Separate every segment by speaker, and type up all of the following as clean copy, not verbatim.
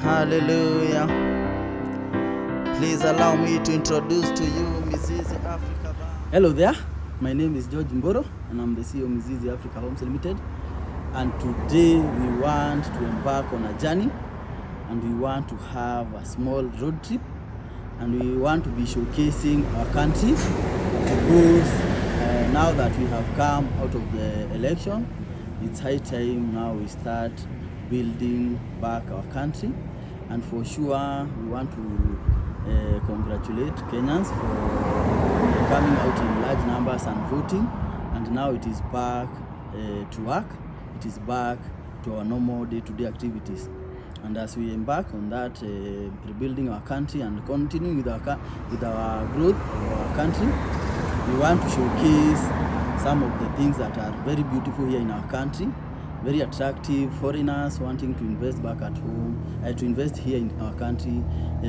Speaker 1: Hallelujah. Please allow me to introduce to you Mizizi Africa.
Speaker 2: Hello there, my name is George Mboro and I'm the CEO of Mizizi Africa Homes Limited, and today we want to embark on a journey and we want to have a small road trip and we want to be showcasing our country because now that we have come out of the election, it's high time now we start building back our country. And for sure we want to congratulate Kenyans for coming out in large numbers and voting, and now it is back to work, it is back to our normal day-to-day activities. And as we embark on that, rebuilding our country and continuing with our growth of our country, we want to showcase some of the things that are very beautiful here in our country, very attractive, foreigners wanting to invest back at home, to invest here in our country,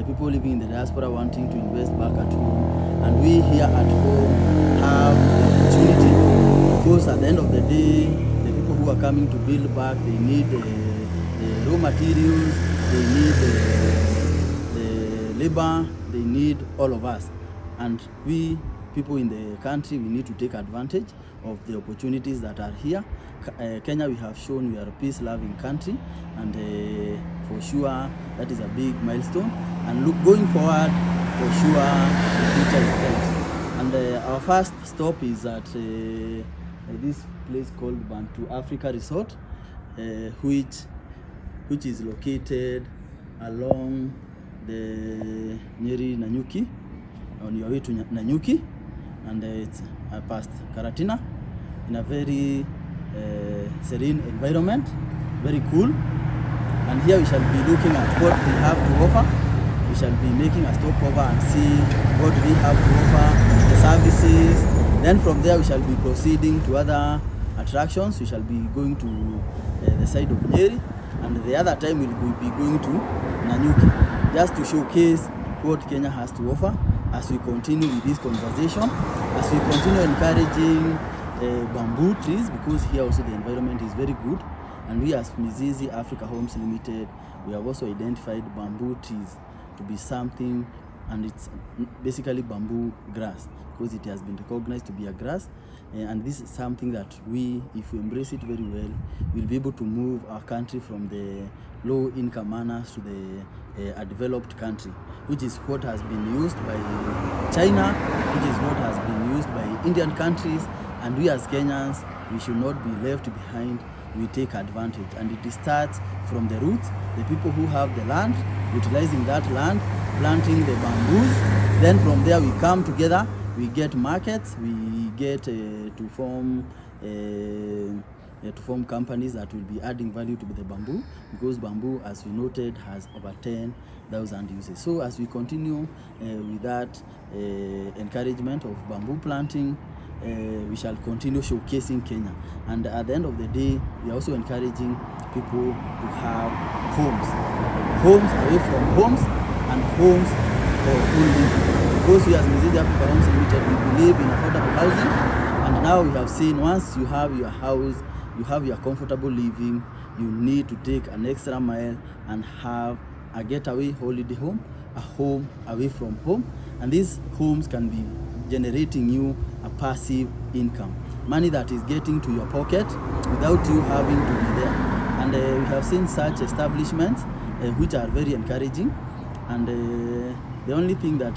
Speaker 2: people living in the diaspora wanting to invest back at home, and we here at home have the opportunity, because at the end of the day, the people who are coming to build back, they need the raw materials, they need the labor, they need all of us, and we people in the country, we need to take advantage of the opportunities that are here. Kenya, we have shown we are a peace-loving country, and for sure that is a big milestone. And look, going forward, for sure the future is bright. And our first stop is at this place called Bantu Africa Resort, which is located along the Nyeri Nanyuki, on your way to Nanyuki, and it's past Karatina, in a very serene environment, very cool. And here we shall be looking at what we have to offer. We shall be making a stopover and see what we have to offer, the services. Then from there we shall be proceeding to other attractions. We shall be going to the side of Nyeri, and the other time we will be going to Nanyuki, just to showcase what Kenya has to offer as we continue with this conversation, as we continue encouraging bamboo trees, because here also the environment is very good. And we as Mizizi Africa Homes Limited, we have also identified bamboo trees to be something, and it's basically bamboo grass, because it has been recognized to be a grass. And this is something that we, if we embrace it very well, we'll be able to move our country from the low-income earners to a developed country, which is what has been used by China, which is what has been used by Indian countries. And we as Kenyans, we should not be left behind. We take advantage, and it starts from the roots, the people who have the land, utilizing that land, planting the bamboos. Then from there we come together, we get markets, we get to form companies that will be adding value to the bamboo, because bamboo, as we noted, has over 10,000 uses. So as we continue with that encouragement of bamboo planting, we shall continue showcasing Kenya. And at the end of the day, we are also encouraging people to have homes away from homes, and homes for full living. Because we as Mizizi Africa Homes Limited, we believe in affordable housing, and now we have seen once you have your house, you have your comfortable living, you need to take an extra mile and have a getaway holiday home, a home away from home. And these homes can be generating you a passive income, money that is getting to your pocket without you having to be there. And we have seen such establishments which are very encouraging. And the only thing that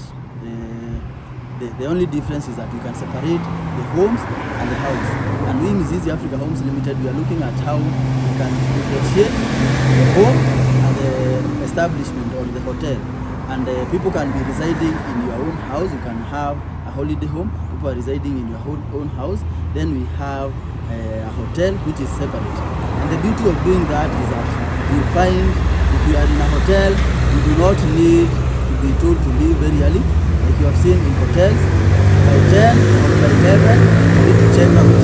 Speaker 2: the only difference is that we can separate the homes and the house. And we in Mizizi Africa Homes Limited, we are looking at how we can differentiate the home and the establishment or the hotel. And people can be residing in your own house. You can have a holiday home. People are residing in your own house. Then we have a hotel which is separate. And the beauty of doing that is that you find if you are in a hotel, you do not need to be told to leave very early. Like you have seen in hotels, by 10 or by 11, you need to check out.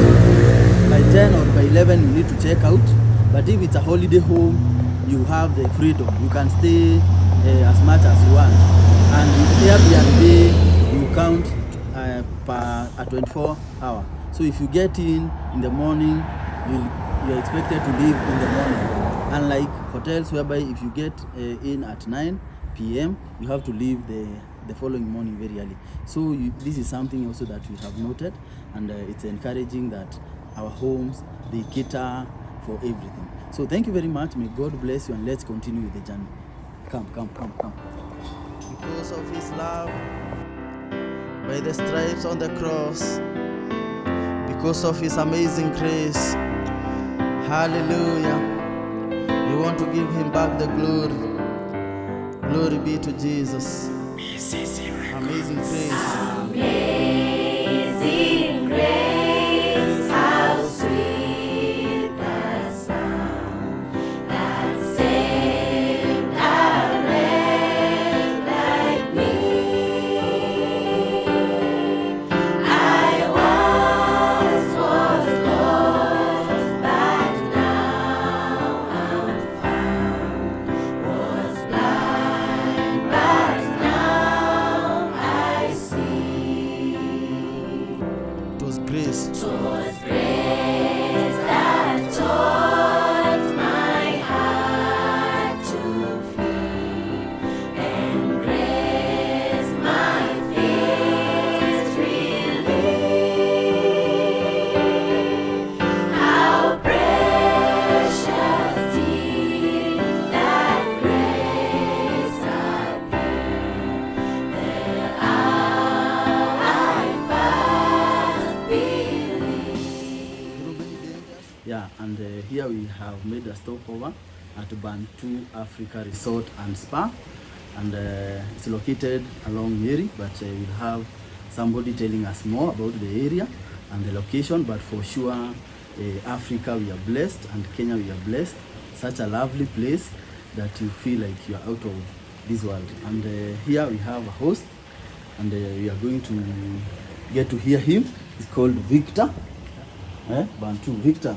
Speaker 2: By 10 or by 11, you need to check out. But if it's a holiday home, you have the freedom. You can stay as much as you want. And with Airbnb, you count per 24 hour. So if you get in the morning, you're expected to leave in the morning. unlike hotels whereby if you get in at 9 p.m. you have to leave the following morning very early. So this is something also that we have noted, and it's encouraging that our homes, they cater for everything. So thank you very much. May God bless you, and let's continue with the journey. Come.
Speaker 1: Because of his love, by the stripes on the cross, because of his amazing grace, hallelujah, we want to give him back the glory. Glory be to Jesus. Amazing grace.
Speaker 3: Amazing grace, how sweet the sound that saved a wretch like me. I once was lost, but now I'm found. Was blind, but now I see.
Speaker 1: It was grace.
Speaker 3: 'Twas grace that taught my heart to fear, and grace my fears relieved. How precious did that grace appear the hour I first believed.
Speaker 2: Yeah, and here we have made a stopover at Bantu Africa Resort and Spa, and it's located along Nyeri, but we'll have somebody telling us more about the area and the location. But for sure, Africa we are blessed, and Kenya we are blessed. Such a lovely place that you feel like you are out of this world. And here we have a host, and we are going to get to hear him. He's called Victor. Bantu Victor.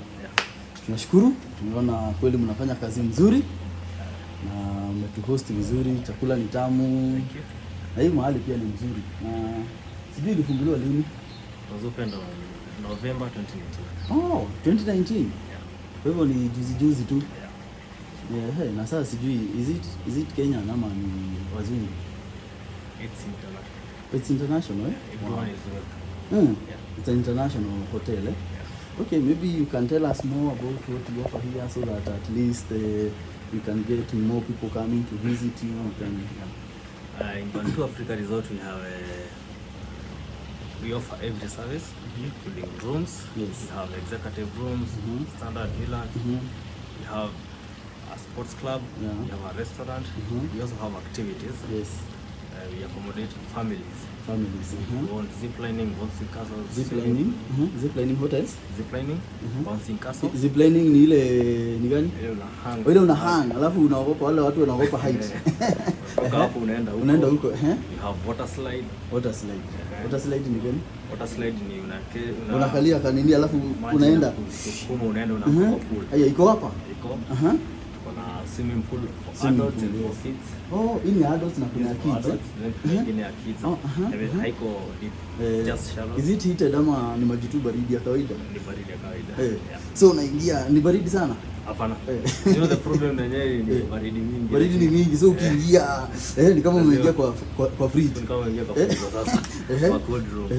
Speaker 2: Tunashukuru, tumeona kweli mnafanya kazi nzuri na mmetuhost vizuri, chakula ni tamu na hii mahali pia ni mzuri. Na sijui ilifunguliwa lini?
Speaker 4: Was opened on November 2019.
Speaker 2: Oh, 2019. Kwa hivyo ni juzi tu.
Speaker 4: Yeah.
Speaker 2: Yeah, na sasa sijui is it Kenya ama ni wazungu?
Speaker 4: It's international.
Speaker 2: It's international, eh?
Speaker 4: Everyone is welcome. Yeah.
Speaker 2: It's an international hotel, eh?
Speaker 4: Yeah.
Speaker 2: Okay, maybe you can tell us more about what you offer here, so that at least we can get more people coming to visit you.
Speaker 4: In Bantu Africa Resort, we offer every service, including rooms.
Speaker 2: Yes.
Speaker 4: We have executive rooms, standard villas. We have a sports club.
Speaker 2: Yeah.
Speaker 4: We have a restaurant. We also have activities.
Speaker 2: Yes.
Speaker 4: We accommodate families.
Speaker 2: Families.
Speaker 4: We want zip lining, bouncing castles.
Speaker 2: Zip lining. Zip lining hotels.
Speaker 4: Zip lining, bouncing castle.
Speaker 2: Zip lining ni ile ni gani?
Speaker 4: Ile una hang.
Speaker 2: Ile una hang, alafu unaogopa, wale watu wanaogopa height.
Speaker 4: Kutoka hapo unaenda huko.
Speaker 2: Unaenda huko,
Speaker 4: We have water slide.
Speaker 2: Water slide. Water slide ni gani?
Speaker 4: Water slide ni
Speaker 2: Unakalia kanini alafu unaenda.
Speaker 4: Kusukuma unaenda unakuwa pool.
Speaker 2: Haya iko hapa?
Speaker 4: Iko.
Speaker 2: Aha.
Speaker 4: Tuko na swimming pool for
Speaker 2: Swimming
Speaker 4: adults
Speaker 2: pool,
Speaker 4: and for
Speaker 2: yes.
Speaker 4: kids.
Speaker 2: Oh, hii ni adults na kuna kids.
Speaker 4: Adults, nyingine ya kids. Haiko deep, just shallow.
Speaker 2: Is it heated ama ni maji tu baridi ya kawaida?
Speaker 4: Ni baridi ya kawaida.
Speaker 2: Eh.
Speaker 4: Yeah.
Speaker 2: So unaingia ni baridi sana?
Speaker 4: Hapana. You know the problem yenyewe ni baridi mingi.
Speaker 2: Baridi ni mingi, so ukiingia ni kama umeingia kwa fridge.
Speaker 4: Ni kama umeingia kwa fridge sasa. Kwa cold room.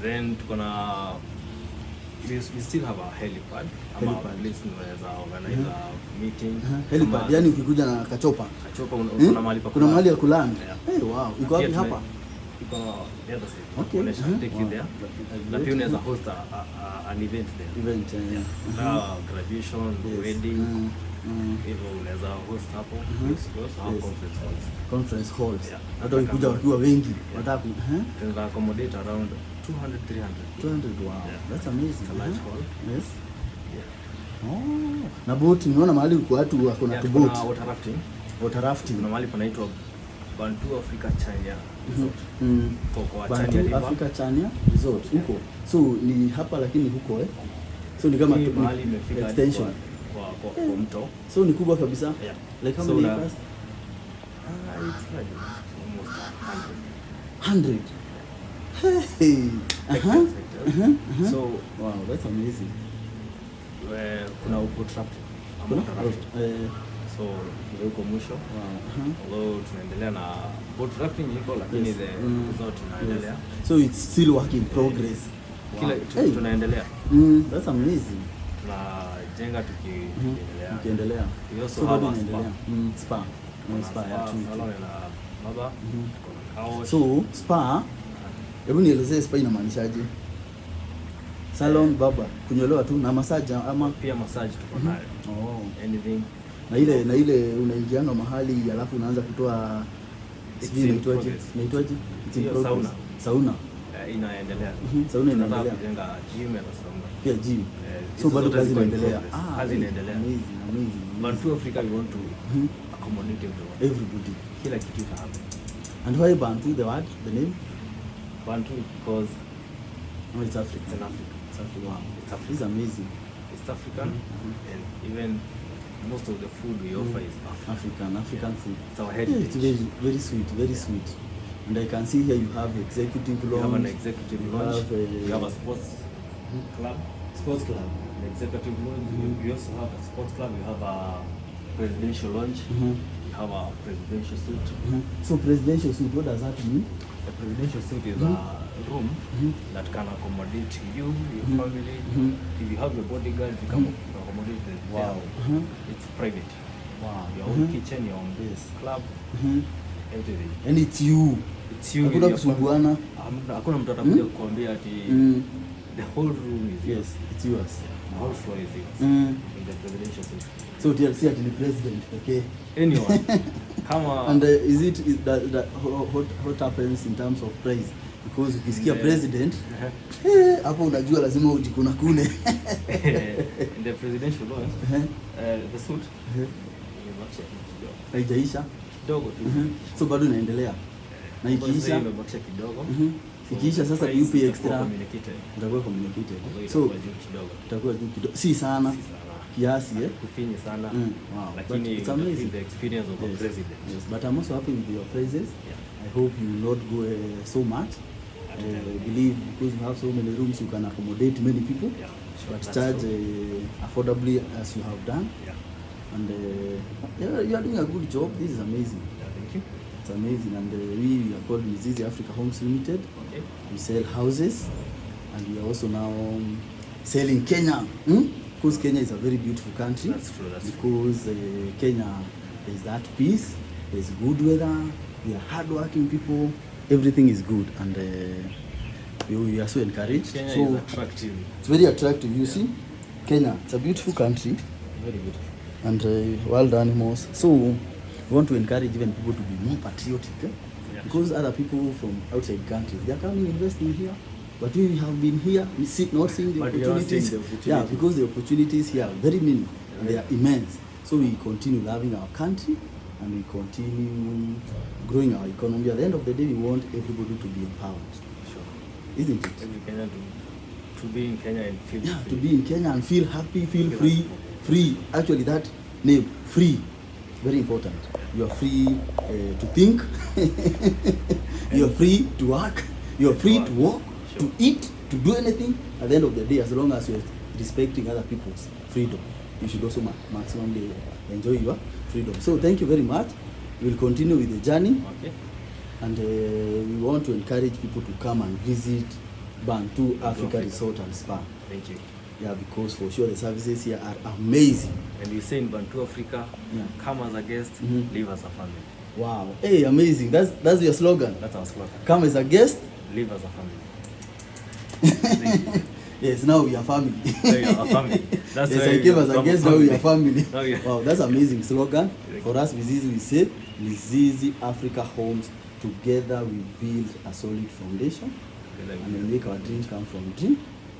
Speaker 4: Then tuko na we still have a helipad. Ama at least unaweza organize a meeting.
Speaker 2: Helipad, yani ukikuja na kachopa.
Speaker 4: Kachopa kuna mahali pa
Speaker 2: kuna mahali ya kulala.
Speaker 4: Yeah.
Speaker 2: Wow, iko wapi hapa?
Speaker 4: Iko the other side.
Speaker 2: Okay.
Speaker 4: Unaweza take you there. Na pia unaweza host an event there.
Speaker 2: Event,
Speaker 4: Graduation, wedding. Hivyo unaweza host hapo. We also have conference halls.
Speaker 2: Conference halls.
Speaker 4: Yeah.
Speaker 2: Hata ukikuja wakiwa wengi, wataka
Speaker 4: Tunaweza accommodate around 200-300.
Speaker 2: 200. Wow.
Speaker 4: Yeah.
Speaker 2: That's amazing.
Speaker 4: It's a large hall.
Speaker 2: Yes.
Speaker 4: Yeah.
Speaker 2: Oh, na boat, unaona mahali uko watu wako na
Speaker 4: Yeah,
Speaker 2: boat.
Speaker 4: kuna water rafting.
Speaker 2: Water rafting.
Speaker 4: Kuna mahali panaitwa Bantu Africa Chania Resort. Kwa Chania
Speaker 2: Bantu
Speaker 4: River.
Speaker 2: Africa Chania Resort. Huko. So ni hapa lakini huko So ni kama
Speaker 4: mahali imefika
Speaker 2: extension.
Speaker 4: Kwa mto.
Speaker 2: So ni kubwa kabisa.
Speaker 4: Yeah.
Speaker 2: Like how many acres?
Speaker 4: It's like almost
Speaker 2: 100. Hey.
Speaker 4: So
Speaker 2: Wow, that's amazing.
Speaker 4: kuna boat rafting.
Speaker 2: Kuna?
Speaker 4: rafting. So ndio huko mwisho. Although tunaendelea na boat rafting iko lakini the resort tunaendelea.
Speaker 2: So it's still work in progress.
Speaker 4: Kila tunaendelea.
Speaker 2: That's amazing.
Speaker 4: Tunajenga
Speaker 2: tukiendelea.
Speaker 4: We also have a
Speaker 2: spa. Spa ya
Speaker 4: salon na baba.
Speaker 2: So spa, hebu nielezee spa inamaanishaje? Salon baba, kunyolewa tu na massage ama
Speaker 4: pia massage tuko nayo. Anything.
Speaker 2: Na ile unaingianga mahali alafu unaanza kutoa inaitwaje? Sauna.
Speaker 4: Inaendelea.
Speaker 2: Sauna inaendelea.
Speaker 4: Tunajenga gym na sauna.
Speaker 2: Pia gym. So bado kazi inaendelea.
Speaker 4: Kazi inaendelea.
Speaker 2: Amazing.
Speaker 4: Bantu Africa we want to accommodate
Speaker 2: everybody.
Speaker 4: Kila kitu hapa.
Speaker 2: And why Bantu, the word, the name?
Speaker 4: Bantu because
Speaker 2: it's Africa.
Speaker 4: It's Africa.
Speaker 2: Wow. It's amazing.
Speaker 4: It's African and even most of the food we offer is
Speaker 2: African food.
Speaker 4: It's our heritage.
Speaker 2: It's very sweet, very sweet. And I can see here you have executive lounge.
Speaker 4: We have an executive lounge. We have a sports club.
Speaker 2: Sports club.
Speaker 4: An executive lounge. We also have a sports club. We have a presidential lounge. We have a presidential suite.
Speaker 2: So presidential suite, what does that mean?
Speaker 4: The presidential suite is a room that can accommodate you, your family. If you have your bodyguard, you can accommodate them.
Speaker 2: Wow.
Speaker 4: It's private.
Speaker 2: Wow.
Speaker 4: Your own kitchen, your own club, everything.
Speaker 2: And it's you.
Speaker 4: It's you.
Speaker 2: Hakuna kusumbuana.
Speaker 4: Hakuna mtu atakuja kukuambia ati the whole room is yours.
Speaker 2: It's yours.
Speaker 4: The whole floor is yours. In the presidential suite.
Speaker 2: So TLC at the president, okay?
Speaker 4: Anyone. Come on.
Speaker 2: And is that what happens in terms of price? Because ukisikia president hapo unajua lazima ujikuna kune.
Speaker 4: In the presidential lounge, the suit
Speaker 2: haijaisha
Speaker 4: kidogo tu.
Speaker 2: So bado inaendelea. Na ikiisha
Speaker 4: imebakisha kidogo.
Speaker 2: Ikiisha sasa UP extra itakuwa communicated. So itakuwa juu kidogo. Si sana. Kiasi
Speaker 4: kufinyi sana.
Speaker 2: Wow.
Speaker 4: Lakini
Speaker 2: it's amazing.
Speaker 4: The experience of the president.
Speaker 2: Yes, but I'm also happy with your praises. I hope you will not go so much. I believe because you have so many rooms you can accommodate many people. But charge affordably as you have done. And you are doing a good job. This is amazing.
Speaker 4: Thank you.
Speaker 2: It's amazing. And we are called Mizizi Africa Homes Limited. We sell houses, and we are also now selling Kenya. Because Kenya is a very beautiful country.
Speaker 4: That's true.
Speaker 2: Because Kenya, there's that peace, there's good weather, we are hardworking people, everything is good, and we are so encouraged.
Speaker 4: Kenya
Speaker 2: so
Speaker 4: is attractive.
Speaker 2: It's very attractive. You see, Kenya, it's a beautiful country.
Speaker 4: Very beautiful.
Speaker 2: And wild animals. So we want to encourage even people to be more patriotic. Because other people from outside countries, they are coming investing here. But we have been here, not seeing the opportunities. Yeah, because the opportunities here are very many, and they are immense. So we continue loving our country, and we continue growing our economy. At the end of the day, we want everybody to be empowered.
Speaker 4: Sure.
Speaker 2: Isn't it?
Speaker 4: Every Kenyan to be in Kenya and feel free.
Speaker 2: To be in Kenya and feel happy, feel free. Free. Actually, that name, free, very important. You are free to think. You are free to work. You are free to walk. To eat, to do anything. At the end of the day, as long as you're respecting other people's freedom, you should also maximally enjoy your freedom. So thank you very much. We'll continue with the journey.
Speaker 4: Okay.
Speaker 2: And we want to encourage people to come and visit Bantu Africa Resort and Spa.
Speaker 4: Thank you.
Speaker 2: Yeah, because for sure the services here are amazing.
Speaker 4: And we say in Bantu Africa, come as a guest, live as a family.
Speaker 2: Wow. Hey, amazing. That's your slogan.
Speaker 4: That's our slogan.
Speaker 2: Come as a guest,
Speaker 4: live as a family.
Speaker 2: Yes, now we are family.
Speaker 4: Now you are a family. That's
Speaker 2: yes, I came as a guest, now we are family.
Speaker 4: Wow,
Speaker 2: that's amazing slogan. For us, Mizizi, we say, Mizizi Africa Homes. Together we build a solid foundation and we make our dreams come from dream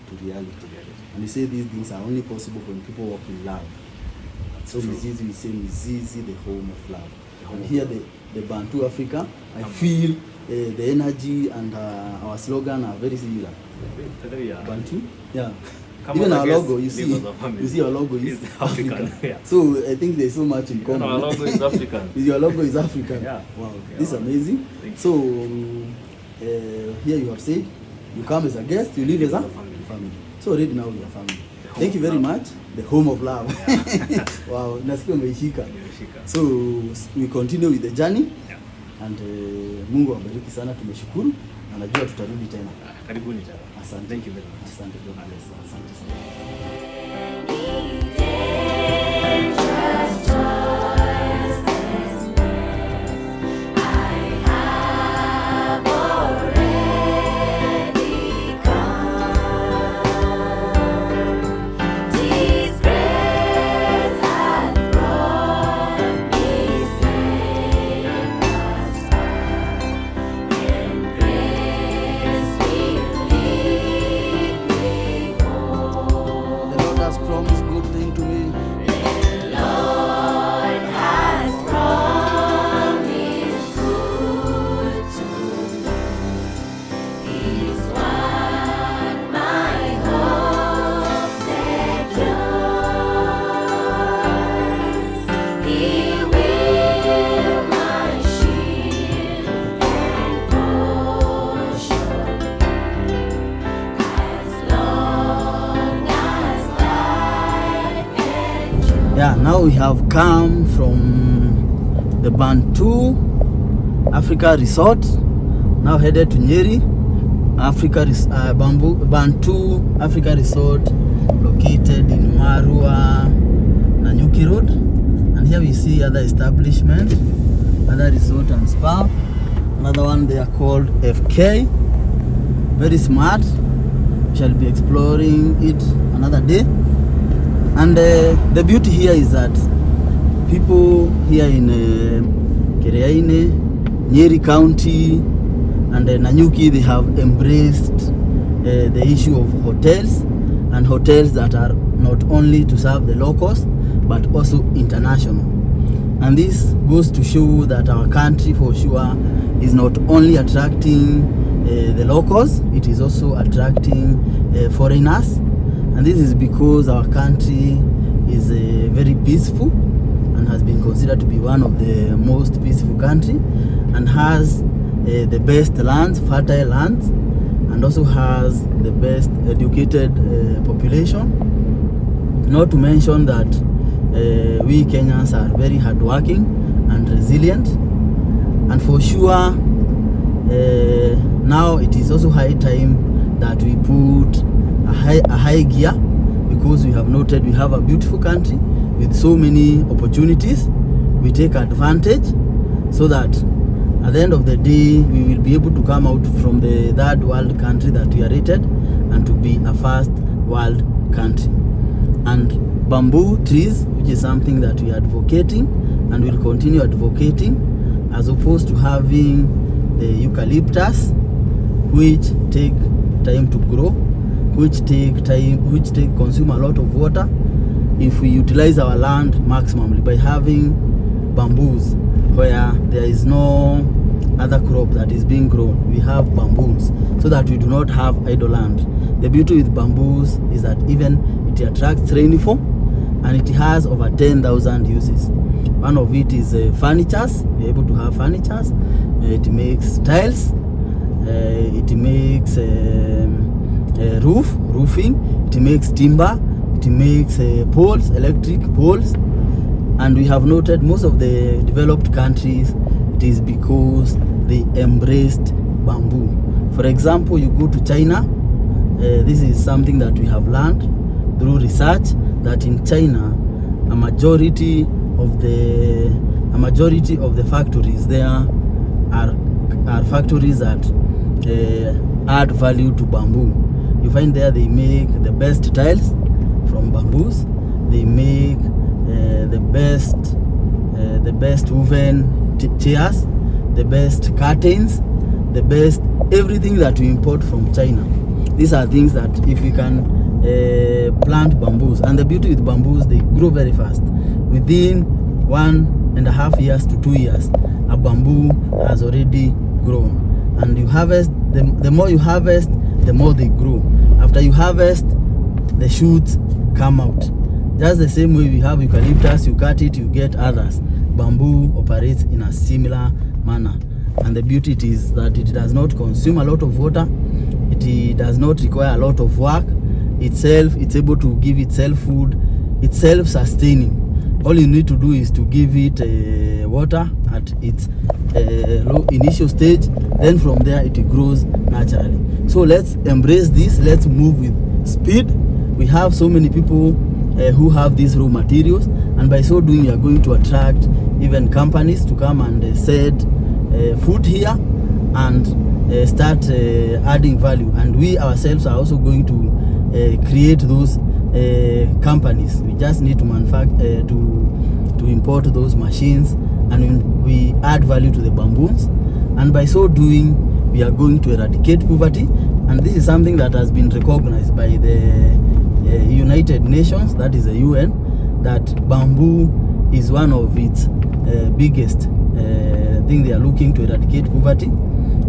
Speaker 2: to reality. And we say these things are only possible when people walk in love. So Mizizi, we say Mizizi, the home of love. And here the Bantu Africa, I feel the energy and our slogan are very similar. Bantu, yeah. Even our logo, you see our logo is African. So I think there's so much in common.
Speaker 4: Our logo is African.
Speaker 2: Your logo is African.
Speaker 4: Yeah.
Speaker 2: Wow, this is amazing. So here you have said, you come as a guest, you live as a family. So already now we are family. Thank you very much. The home of love. Wow, nasikia umeishika. So we continue with the journey. And Mungu awabariki sana, tumeshukuru na najua tutarudi tena.
Speaker 4: Karibuni tena.
Speaker 2: Asante.
Speaker 4: Thank you very much.
Speaker 2: Asante God bless. Asante sana.
Speaker 1: The Lord has promised good thing to me.
Speaker 3: Lord has promised good to me. He's what my hope secures. He will my shield and portion as long as life endures.
Speaker 2: Yeah, now we have come from the Bantu Africa Resort, now headed to Nyeri, Bantu Africa Resort, located in Marua, Nanyuki Road. And here we see other establishment, other resort and spa. Another one they are called FK, very smart. We shall be exploring it another day. And the beauty here is that people here in Kereaine, Nyeri County and Nanyuki, they have embraced the issue of hotels, and hotels that are not only to serve the locals but also international. And this goes to show that our country for sure is not only attracting the locals, it is also attracting foreigners. And this is because our country is very peaceful and has been considered to be one of the most peaceful country, and has the best lands, fertile lands, and also has the best educated population. Not to mention that we Kenyans are very hardworking and resilient, and for sure now it is also high time that we put a high gear, because we have noted we have a beautiful country with so many opportunities. We take advantage so that at the end of the day we will be able to come out from the third world country that we are rated and to be a first world country. And bamboo trees, which is something that we are advocating and will continue advocating, as opposed to having the eucalyptus, which take time to grow, which consume a lot of water. If we utilize our land maximally by having bamboos where there is no other crop that is being grown, we have bamboos so that we do not have idle land. The beauty with bamboos is that even it attracts rainfall, and it has over 10,000 uses. One of it is furnitures. We're able to have furnitures. It makes tiles. It makes roofing. It makes timber. It makes poles, electric poles. And we have noted most of the developed countries, it is because they embraced bamboo. For example, you go to China. This is something that we have learned through research, that in China a majority of the factories there are factories that add value to bamboo. You find there they make the best tiles from bamboos. They make the best woven chairs, the best curtains, the best everything that we import from China. These are things that if we can plant bamboos, and the beauty with bamboos, they grow very fast. Within 1.5 years to 2 years, a bamboo has already grown. And you harvest, the more you harvest, the more they grow. After you harvest, the shoots come out. Just the same way we have eucalyptus, you cut it, you get others. Bamboo operates in a similar manner. And the beauty it is that it does not consume a lot of water. It does not require a lot of work. itself. It's able to give itself food. It's self-sustaining. All you need to do is to give it water at its low initial stage. Then from there it grows naturally. So let's embrace this. Let's move with speed. We have so many people who have these raw materials, and by so doing we are going to attract even companies to come and set food here and start adding value. And we ourselves are also going to create those companies. We just need to manufacture to import those machines, and we add value to the bamboos, and by so doing we are going to eradicate poverty. And this is something that has been recognized by the United Nations, that is the UN, that bamboo is one of its biggest thing they are looking to eradicate poverty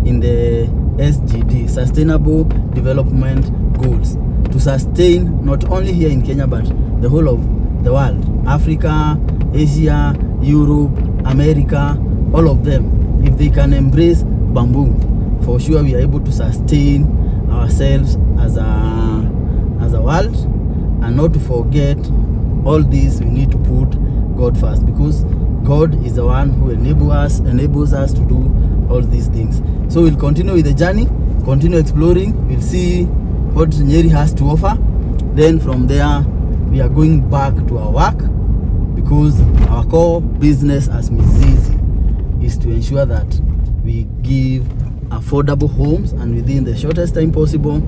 Speaker 2: in the SDG, Sustainable Development Goals, to sustain not only here in Kenya but the whole of the world, Africa, Asia, Europe, America, all of them. If they can embrace bamboo, for sure we are able to sustain ourselves as a world. And not to forget all this, we need to put God first, because God is the one who enables us to do all these things. So we'll continue with the journey, continue exploring. We'll see what Nyeri has to offer. Then from there we are going back to our work, because our core business as Mizizi is to ensure that we give affordable homes and within the shortest time possible.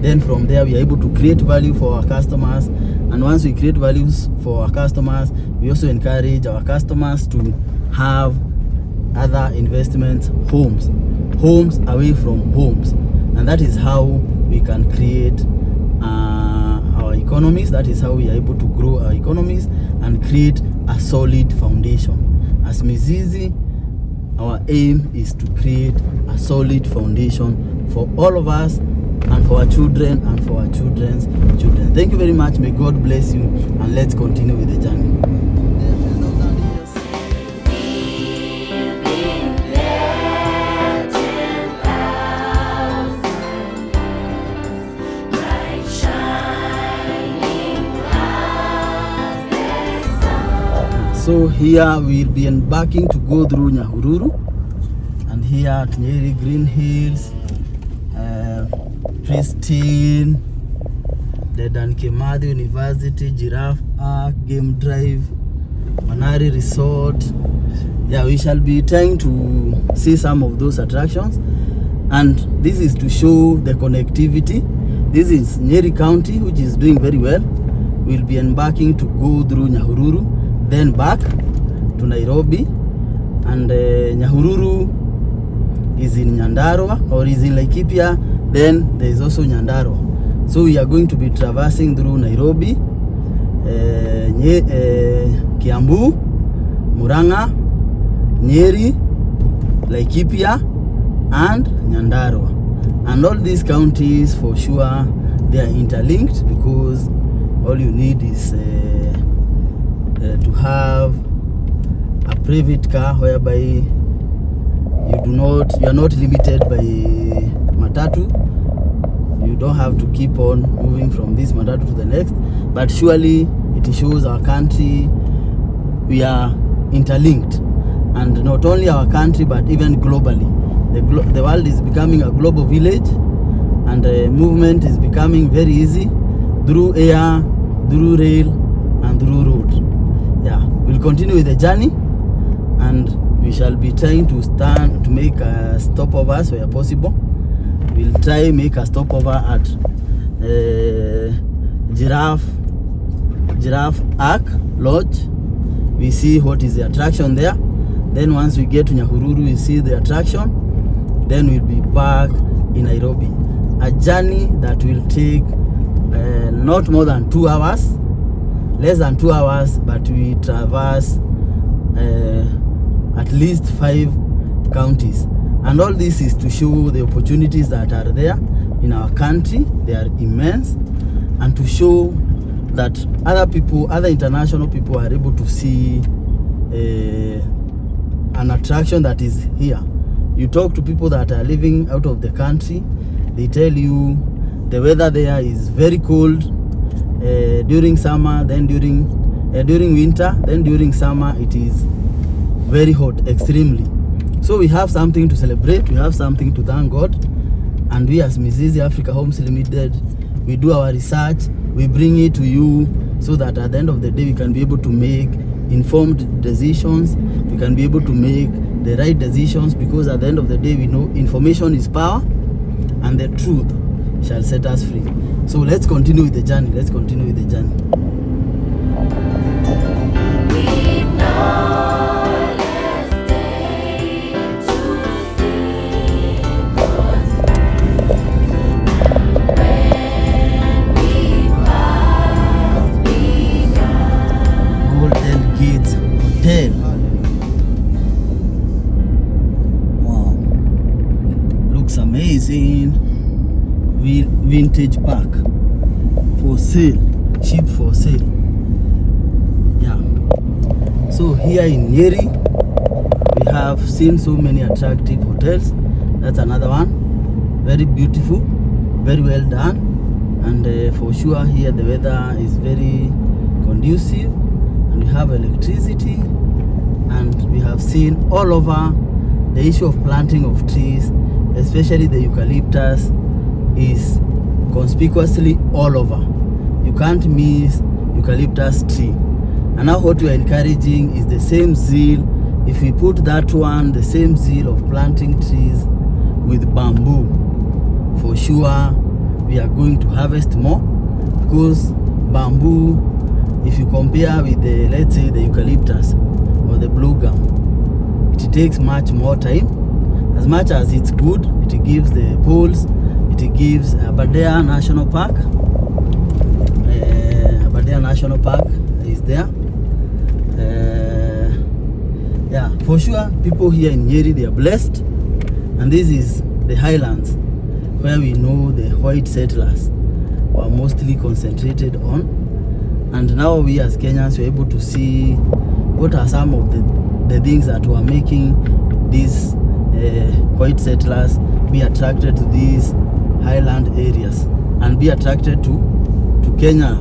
Speaker 2: Then from there we are able to create value for our customers, and once we create values for our customers, we also encourage our customers to have other investments, homes away from homes. And that is how we can create our economies. That is how we are able to grow our economies and create a solid foundation. As Mizizi, our aim is to create a solid foundation for all of us and for our children and for our children's children. Thank you very much. May God bless you, and let's continue with the journey.
Speaker 3: We've been there 10,000 years, bright shining as the sun.
Speaker 2: So here we'll be embarking to go through Nyahururu, and here at Nyeri, green hills, pristine, the Dankemadi University, Giraffe Park, Game Drive, Manari Resort. Yeah, we shall be trying to see some of those attractions, and this is to show the connectivity. This is Nyeri County, which is doing very well. We'll be embarking to go through Nyahururu, then back to Nairobi, and Nyahururu is in Nyandarua, or is in Laikipia. Then there is also Nyandarua. So we are going to be traversing through Nairobi, Kiambu, Murang'a, Nyeri, Laikipia, and Nyandarua. And all these counties, for sure, they are interlinked, because all you need is to have a private car, whereby you are not limited by matatu. You don't have to keep on moving from this matatu to the next, but surely it shows our country, we are interlinked. And not only our country, but even globally. The world is becoming a global village, and the movement is becoming very easy through air, through rail, and through road. Yeah, we'll continue with the journey, and we shall be trying to make a stopovers where possible. We'll try make a stopover at Giraffe Ark Lodge. We see what is the attraction there. Then once we get to Nyahururu, we see the attraction. Then we'll be back in Nairobi. A journey that will take not more than 2 hours, less than 2 hours, but we traverse at least 5 counties. And all this is to show the opportunities that are there in our country. They are immense, and to show that other international people are able to see an attraction that is here. You talk to people that are living out of the country, they tell you The weather there is very cold during summer, then during winter, then during summer it is very hot, extremely. So we have something to celebrate, we have something to thank God, and we as Mizizi Africa Homes Limited, we do our research, we bring it to you so that at the end of the day we can be able to make informed decisions, we can be able to make the right decisions, because at the end of the day we know information is power and the truth shall set us free. So let's continue with the journey. Let's continue with the journey.
Speaker 3: We've no less day to sing God's praise, and when we fast begun.
Speaker 2: Golden Gates Hotel. Wow. Looks amazing. Vintage park for sale, cheap for sale. Yeah. So here in Nyeri, we have seen so many attractive hotels. That's another one. Very beautiful, very well done, and for sure here the weather is very conducive, and we have electricity, and we have seen all over the issue of planting of trees, especially the eucalyptus, is conspicuously all over. You can't miss eucalyptus tree. And now what we are encouraging is the same zeal. If we put that one, the same zeal of planting trees with bamboo, for sure we are going to harvest more, because bamboo, if you compare with the, let's say, the eucalyptus or the blue gum, it takes much more time. As much as it's good, it gives the poles, it gives Aberdare National Park. Aberdare National Park is there. Yeah, for sure, people here in Nyeri, they are blessed. And this is the highlands, where we know the white settlers were mostly concentrated on. And now we as Kenyans were able to see what are some of the things that were making these white settlers be attracted to these highland areas and be attracted to Kenya,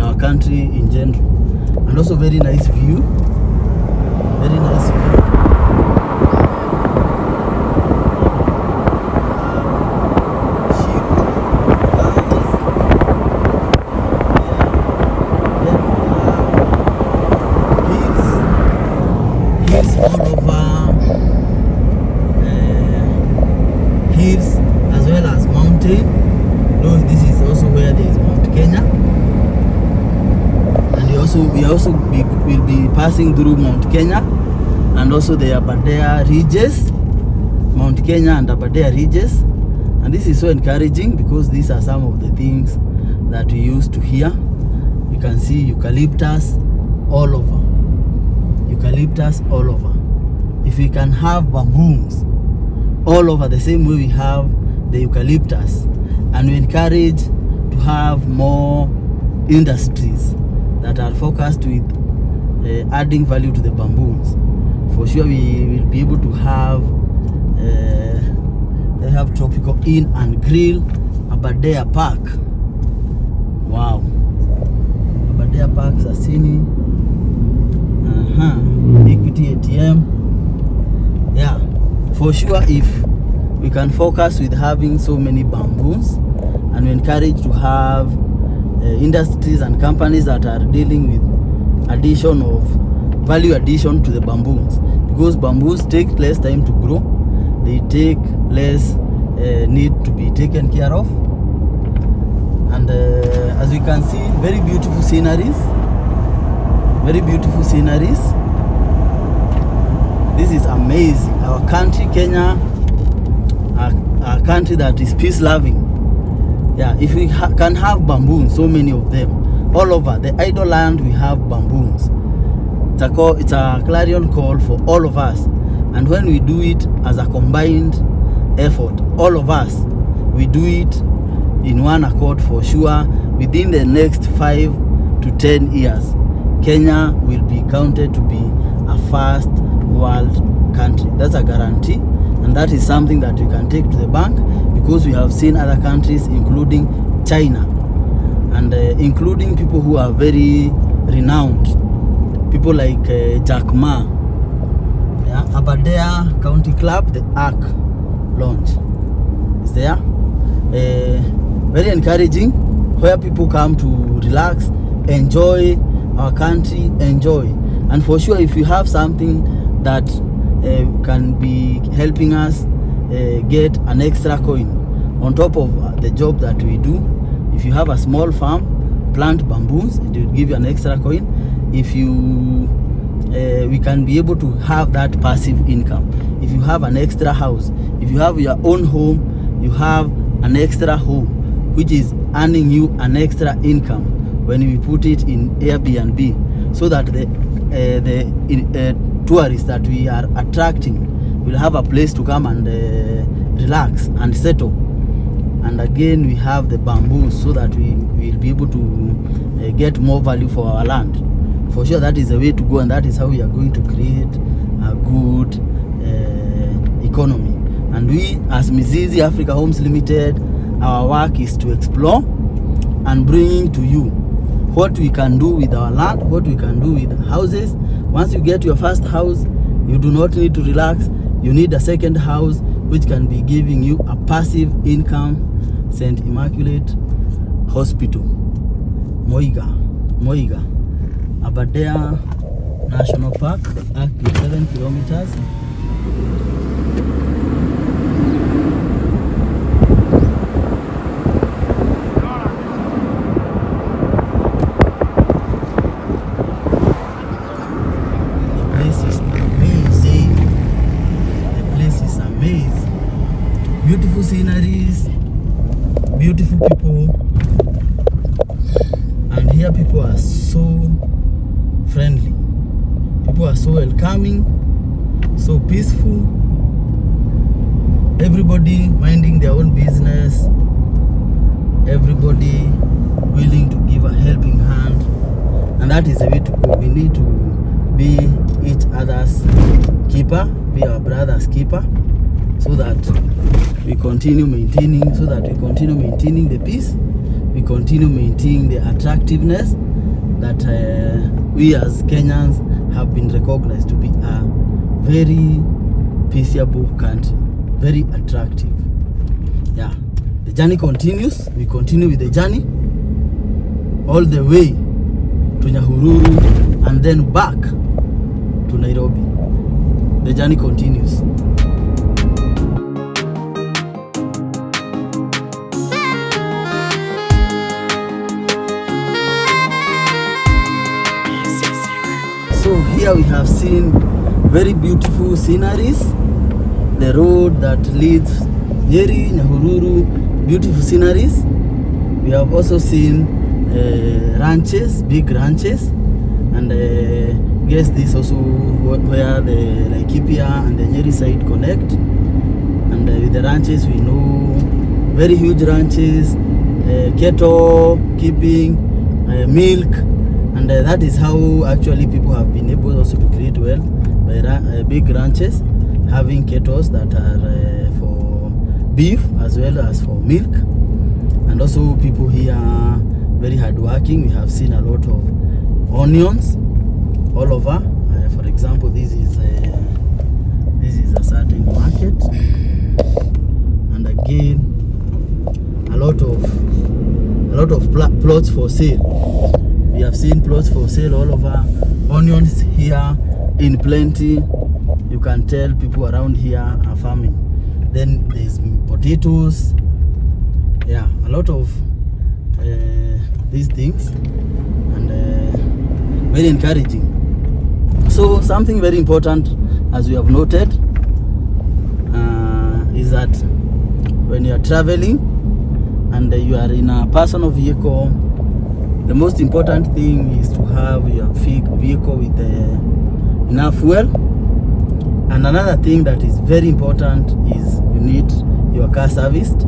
Speaker 2: our country in general. And also very nice view, very nice view. Hills all over, hills as well as mountain. Though this is also where there is Mount Kenya, and we also will be passing through Mount Kenya and also the Aberdare Ridges, Mount Kenya and Aberdare Ridges. And this is so encouraging, because these are some of the things that we used to hear. You can see eucalyptus all over, eucalyptus all over. If we can have bamboos all over the same way we have the eucalyptus, and we encourage to have more industries that are focused with adding value to the bamboos, for sure we will be able to have they have Tropical Inn and Grill, Aberdare Park. Wow, Aberdare Park, Sasini, Equity ATM. Yeah, for sure, if we can focus with having so many bamboos, and we encourage to have industries and companies that are dealing with addition of value addition to the bamboos, because bamboos take less time to grow, they take less need to be taken care of. And as we can see, very beautiful sceneries, very beautiful sceneries. This is amazing. Our country, Kenya, a country that is peace loving. Yeah, if we can have bamboos, so many of them all over the idle land, we have bamboos. It's a clarion call for all of us, and when we do it as a combined effort, all of us, we do it in one accord, for sure. Within the next 5 to 10 years, Kenya will be counted to be a first world country. That's a guarantee, and that is something that you can take to the bank, because we have seen other countries, including China, and including people who are very renowned, people like Jack Ma, yeah, Aberdare County Club, the Arc Lounge is there. Very encouraging, where people come to relax, enjoy our country, enjoy. And for sure, if you have something that can be helping us get an extra coin on top of the job that we do, if you have a small farm, plant bamboos, it will give you an extra coin. If you we can be able to have that passive income. If you have an extra house, if you have your own home, you have an extra home which is earning you an extra income when we put it in Airbnb, so that the tourists that we are attracting will have a place to come and relax and settle. And again, we have the bamboo, so that we will be able to get more value for our land. For sure, that is the way to go, and that is how we are going to create a good economy. And we, as Mizizi Africa Homes Limited, our work is to explore and bring to you what we can do with our land, what we can do with houses. Once you get your first house, you do not need to relax. You need a second house, which can be giving you a passive income. St. Immaculate Hospital, Moiga, Aberdare National Park, 7 kilometers. The place is amazing. The place is amazing. Beautiful sceneries, beautiful people, and here people are so friendly. People are so welcoming, so peaceful. Everybody minding their own business. Everybody willing to give a helping hand, and that is the way to go. We need to be each other's keeper, be our brother's keeper, so that we continue maintaining, the peace, we continue maintaining the attractiveness that we as Kenyans have been recognized to be a very peaceable country, very attractive. Yeah, the journey continues. We continue with the journey all the way to Nyahururu and then back to Nairobi. The journey continues. So here we have seen very beautiful sceneries. The road that leads Nyeri, Nyahururu, beautiful sceneries. We have also seen ranches, big ranches, and guess this also where the Laikipia and the Nyeri side connect. And with the ranches, we know very huge ranches, cattle keeping, milk. And that is how actually people have been able also to create wealth by big ranches, having cattle that are for beef as well as for milk. And also people here are very hardworking. We have seen a lot of onions all over. For example, this is a certain market, and again a lot of plots for sale. We have seen plots for sale all over. Onions here in plenty. You can tell people around here are farming. Then there's potatoes. Yeah, a lot of these things, and very encouraging. So something very important, as we have noted, is that when you are traveling and you are in a personal vehicle, the most important thing is to have your vehicle with enough fuel. And another thing that is very important is you need your car serviced.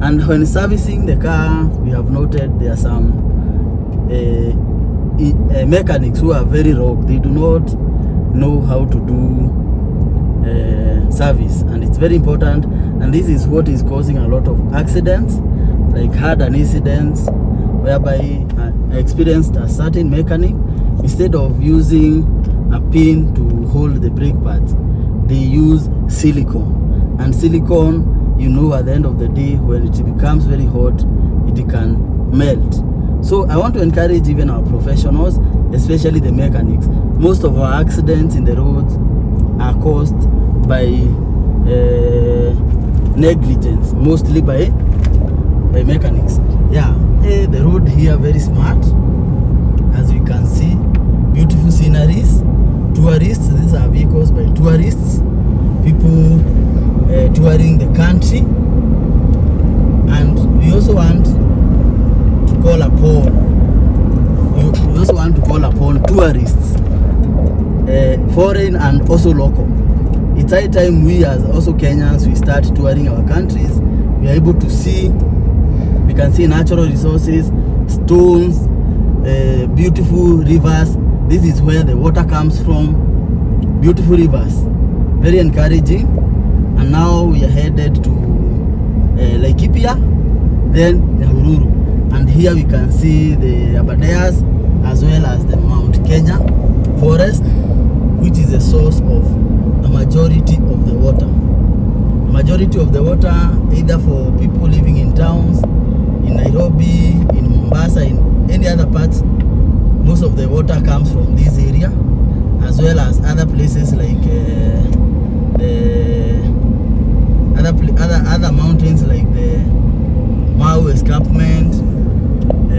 Speaker 2: And when servicing the car, we have noted there are some mechanics who are very rogue. They do not know how to do service, and it's very important, and this is what is causing a lot of accidents. Like had an incident whereby I experienced a certain mechanic, instead of using a pin to hold the brake pads, they use silicone, and silicone, you know, at the end of the day when it becomes very hot, it can melt. So I want to encourage even our professionals, especially the mechanics. Most of our accidents in the roads are caused by negligence, mostly by mechanics. Yeah, the road here very smart, as we can see, beautiful sceneries, tourists. These are vehicles by tourists, people touring the country, and we also want to call upon tourists, foreign and also local. It's high time we as also Kenyans, we start touring our countries. We are able to see, we can see natural resources, stones, beautiful rivers. This is where the water comes from. Beautiful rivers, very encouraging. And now we are headed to Laikipia, then Nyahururu, and here we can see the Aberdares as well as the Mount Kenya forest, which is a source of a majority of the water. Majority of the water, either for people living in towns, in Nairobi, in Mombasa, in any other parts, most of the water comes from this area, as well as other places like other mountains like the Mau Escarpment,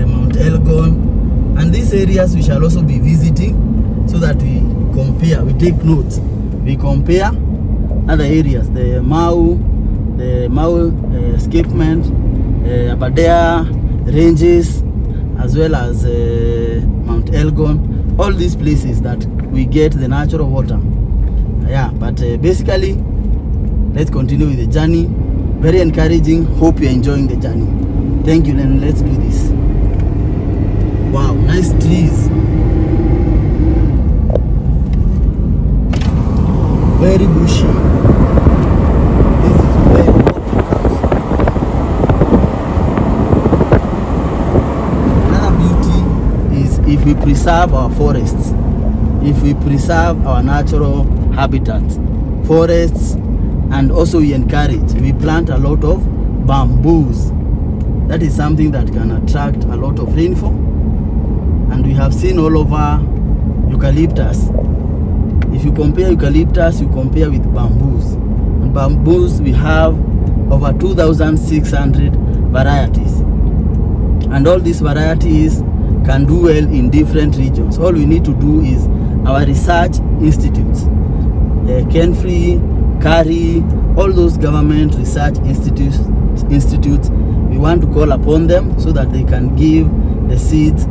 Speaker 2: Mount Elgon, and these areas we shall also be visiting, so that we compare, we take notes, we compare other areas, the Mau Escarpment, Aberdare ranges, as well as Mount Elgon, all these places that we get the natural water. Yeah, but basically, let's continue with the journey. Very encouraging. Hope you're enjoying the journey. Thank you, and let's do this. Wow, nice trees. Very bushy. This is where water comes from. Another beauty is if we preserve our forests, if we preserve our natural habitats, forests, and also we encourage, we plant a lot of bamboos. That is something that can attract a lot of rainfall, and we have seen all over eucalyptus. If you compare eucalyptus, you compare with bamboos. And bamboos, we have over 2,600 varieties, and all these varieties can do well in different regions. All we need to do is our research institutes, Kenfree, Kari, all those government research institutes, we want to call upon them so that they can give the seeds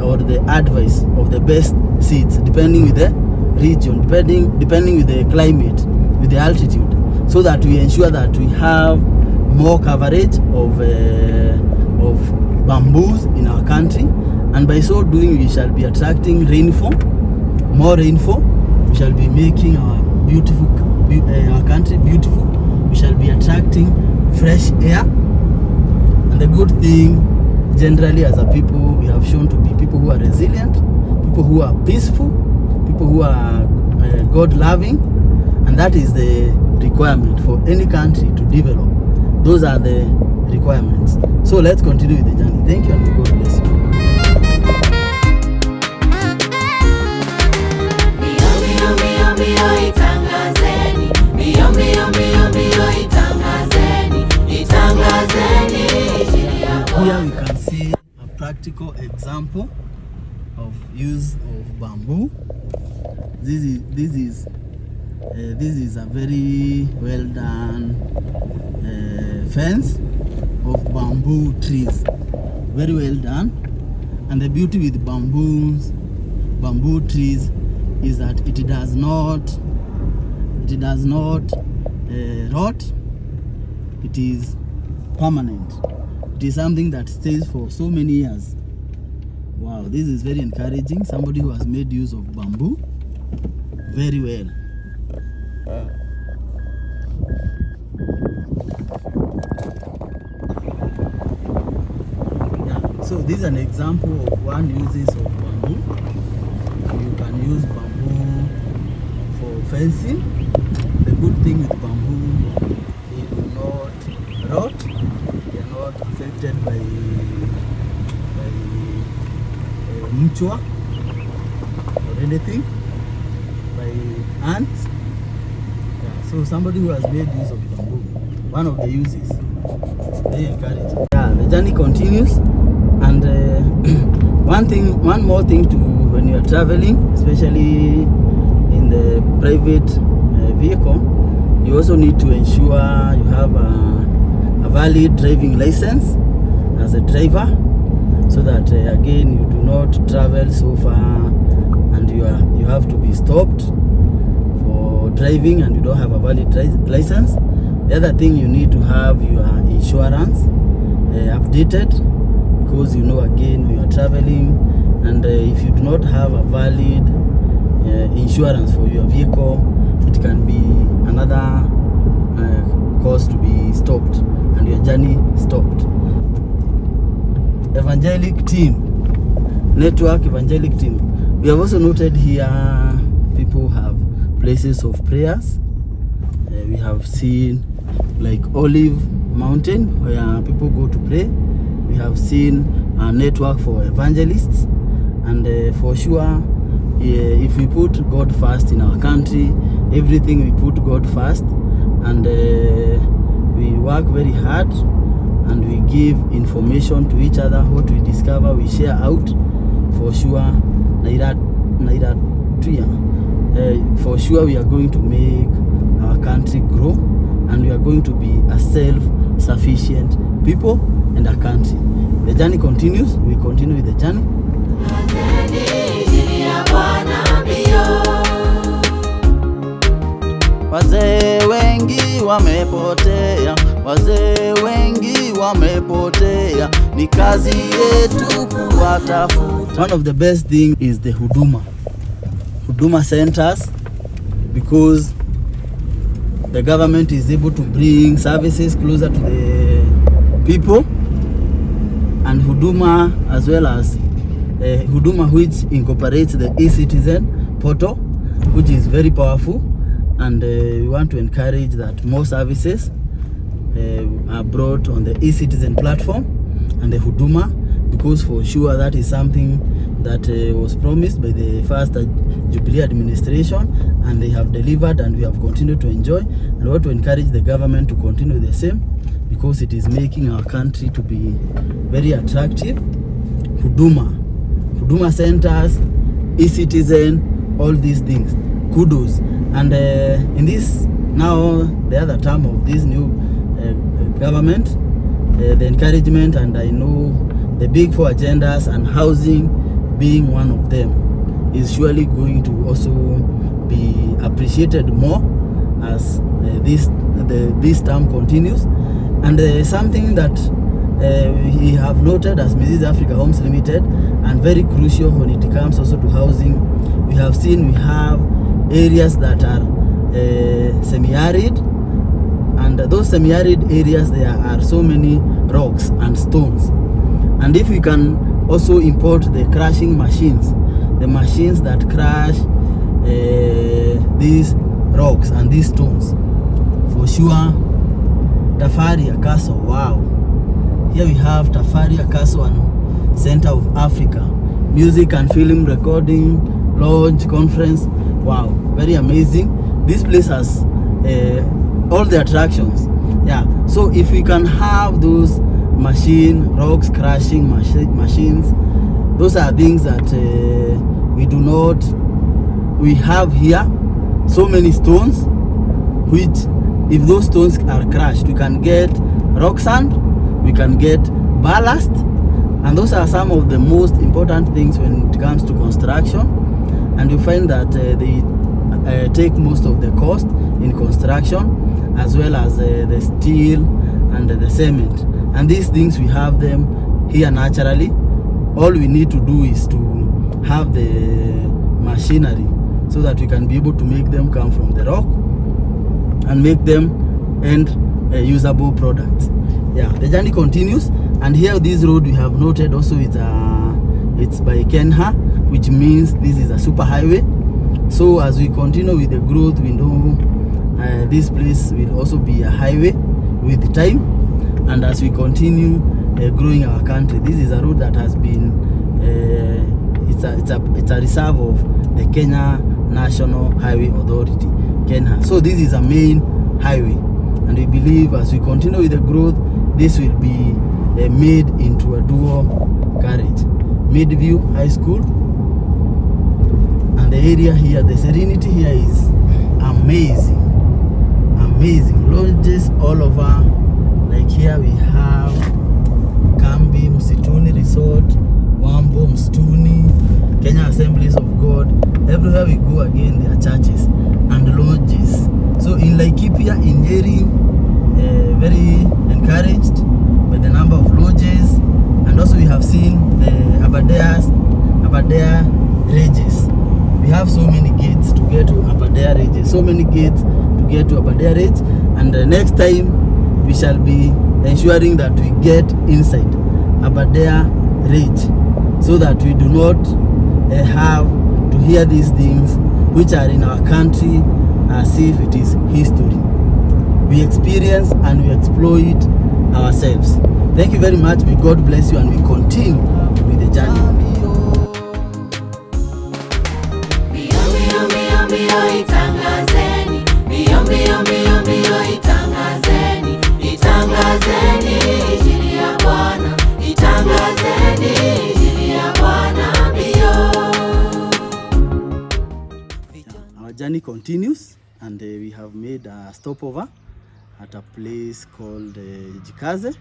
Speaker 2: or the advice of the best seeds, depending with the region, depending with the climate, with the altitude, so that we ensure that we have more coverage of bamboos in our country, and by so doing we shall be attracting rainfall, more rainfall. We shall be making our country beautiful. We shall be attracting fresh air, and the good thing, generally as a people, we have shown to be people who are resilient, people who are peaceful, people who are God-loving, and that is the requirement for any country to develop. Those are the requirements. So let's continue with the journey. Thank you, and God bless you. Here we can see a practical example of use of bamboo. This is a very well done fence of bamboo trees. Very well done. And the beauty with bamboo trees is that it does not rot. It is permanent. It is something that stays for so many years. Wow, this is very encouraging. Somebody who has made use of bamboo very well. Yeah, so this is an example of one uses of bamboo. You can use bamboo for fencing. The good thing with bamboo, they do not rot. They are not affected by mchwa or anything, by ants. Yeah, so somebody who has made use of bamboo, one of the uses, very encouraging. Yeah, the journey continues, and one more thing to when you are traveling, especially in the private vehicle, you also need to ensure you have a valid driving license as a driver, so that again you do not travel so far and you have to be stopped for driving and you don't have a valid license. The other thing, you need to have your insurance updated, because you know, again, you are traveling, and if you do not have a valid insurance for your vehicle, it can be another cause to be stopped and your journey stopped. Evangelic team, network evangelic team. We have also noted here people have places of prayers. We have seen like Olive Mountain where people go to pray. We have seen a network for evangelists, and for sure, if we put God first in our country, everything we put God first, and we work very hard, and we give information to each other, what we discover we share out, for sure, for sure we are going to make our country grow, and we are going to be a self-sufficient people and a country. The journey continues. We continue with the journey.
Speaker 1: Wazee wengi wamepotea, wazee wengi wamepotea, ni kazi yetu kuwatafuta.
Speaker 2: One of the best thing is the Huduma centers, because the government is able to bring services closer to the people, and Huduma, as well as Huduma, which incorporates the e-citizen portal, which is very powerful, and we want to encourage that more services are brought on the e-citizen platform and the Huduma, because for sure that is something that was promised by the first Jubilee administration, and they have delivered, and we have continued to enjoy, and we want to encourage the government to continue the same, because it is making our country to be very attractive. Huduma centers, e-citizen, all these things, kudos. And in this, now the other term of this new government, the encouragement, and I know the big four agendas, and housing being one of them, is surely going to also be appreciated more as this term continues. And something that we have noted as Mizizi Africa Homes Limited, and very crucial when it comes also to housing, we have seen we have areas that are semi-arid, and those semi-arid areas, there are so many rocks and stones, and if we can also import the crushing machines, the machines that crush these rocks and these stones, for sure, Tafaria Castle, wow. Here we have Tafaria Castle and Center of Africa, music and film recording, lodge, conference, wow, very amazing. This place has all the attractions. Yeah, so if we can have those rocks crushing machines, those are things that we have here. So many stones, which if those stones are crushed, we can get rock sand, we can get ballast, and those are some of the most important things when it comes to construction. And you find that they take most of the cost in construction, as well as the steel and the cement. And these things, we have them here naturally. All we need to do is to have the machinery, so that we can be able to make them come from the rock and make them end usable products. Yeah, the journey continues, and here this road we have noted also it's by Kenha, which means this is a super highway. So as we continue with the growth, we know this place will also be a highway with time, and as we continue growing our country, this is a road that has been it's a reserve of the Kenya National Highway Authority, Kenya. So this is a main highway, and we believe as we continue with the growth, this will be made into a dual carriage. Midview High School, and the area here, the serenity here is amazing. Lodges all over. Like here we have Kambi, Msituni Resort, Wambo, Mstuni, Kenya Assemblies of God. Everywhere we go again, there are churches and lodges. So in Laikipia, in Nyeri, very encouraged by the number of lodges, and also we have seen the Aberdare Rages. We have so many gates to get to Aberdare Rages, so many gates to get to Aberdare Rage, and next time we shall be ensuring that we get inside Aberdare Rage, so that we do not have to hear these things which are in our country as if it is history. We experience and we exploit ourselves. Thank you very much. May God bless you, and we continue with the journey.
Speaker 3: Itangazeni, itangazeni, itangazeni injili ya Bwana, itangazeni injili ya Bwana mbio.
Speaker 2: Our journey continues, and we have made a stopover at a place called Jikaze,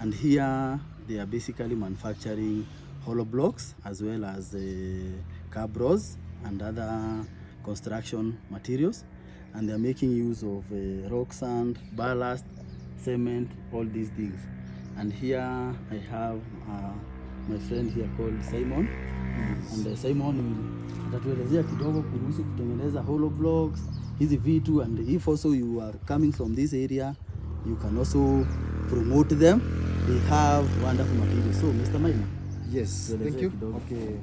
Speaker 2: and here they are basically manufacturing hollow blocks as well as cabros and other construction materials, and they are making use of rock sand, ballast, cement, all these things. And here I have my friend here called Simon. And Simon atatuelezea kidogo kuhusu kutengeneza hollow blocks, hizi vitu, and if also you are coming from this area, you can also promote them. They have wonderful materials. So Mr. Maina.
Speaker 5: Yes, thank you.
Speaker 2: Kidogo.
Speaker 5: Okay.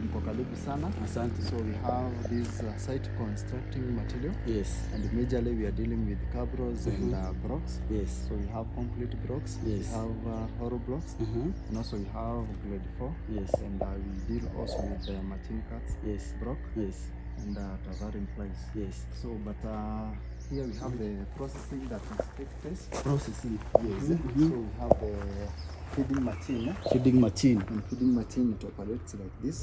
Speaker 5: Mko karibu sana.
Speaker 2: Asante.
Speaker 5: So we have this site constructing material.
Speaker 2: Yes.
Speaker 5: And majorly we are dealing with cabros and blocks.
Speaker 2: Yes.
Speaker 5: So we have complete blocks.
Speaker 2: Yes.
Speaker 5: We have hollow blocks. And also we have grade 4.
Speaker 2: Yes.
Speaker 5: And we deal also with the machine cuts.
Speaker 2: Yes.
Speaker 5: Block.
Speaker 2: Yes.
Speaker 5: And tazari place.
Speaker 2: Yes.
Speaker 5: So but here we have the processing that must take place.
Speaker 2: Processing.
Speaker 5: Yes. So we have the feeding machine.
Speaker 2: Feeding machine.
Speaker 5: And feeding machine, it operates like this.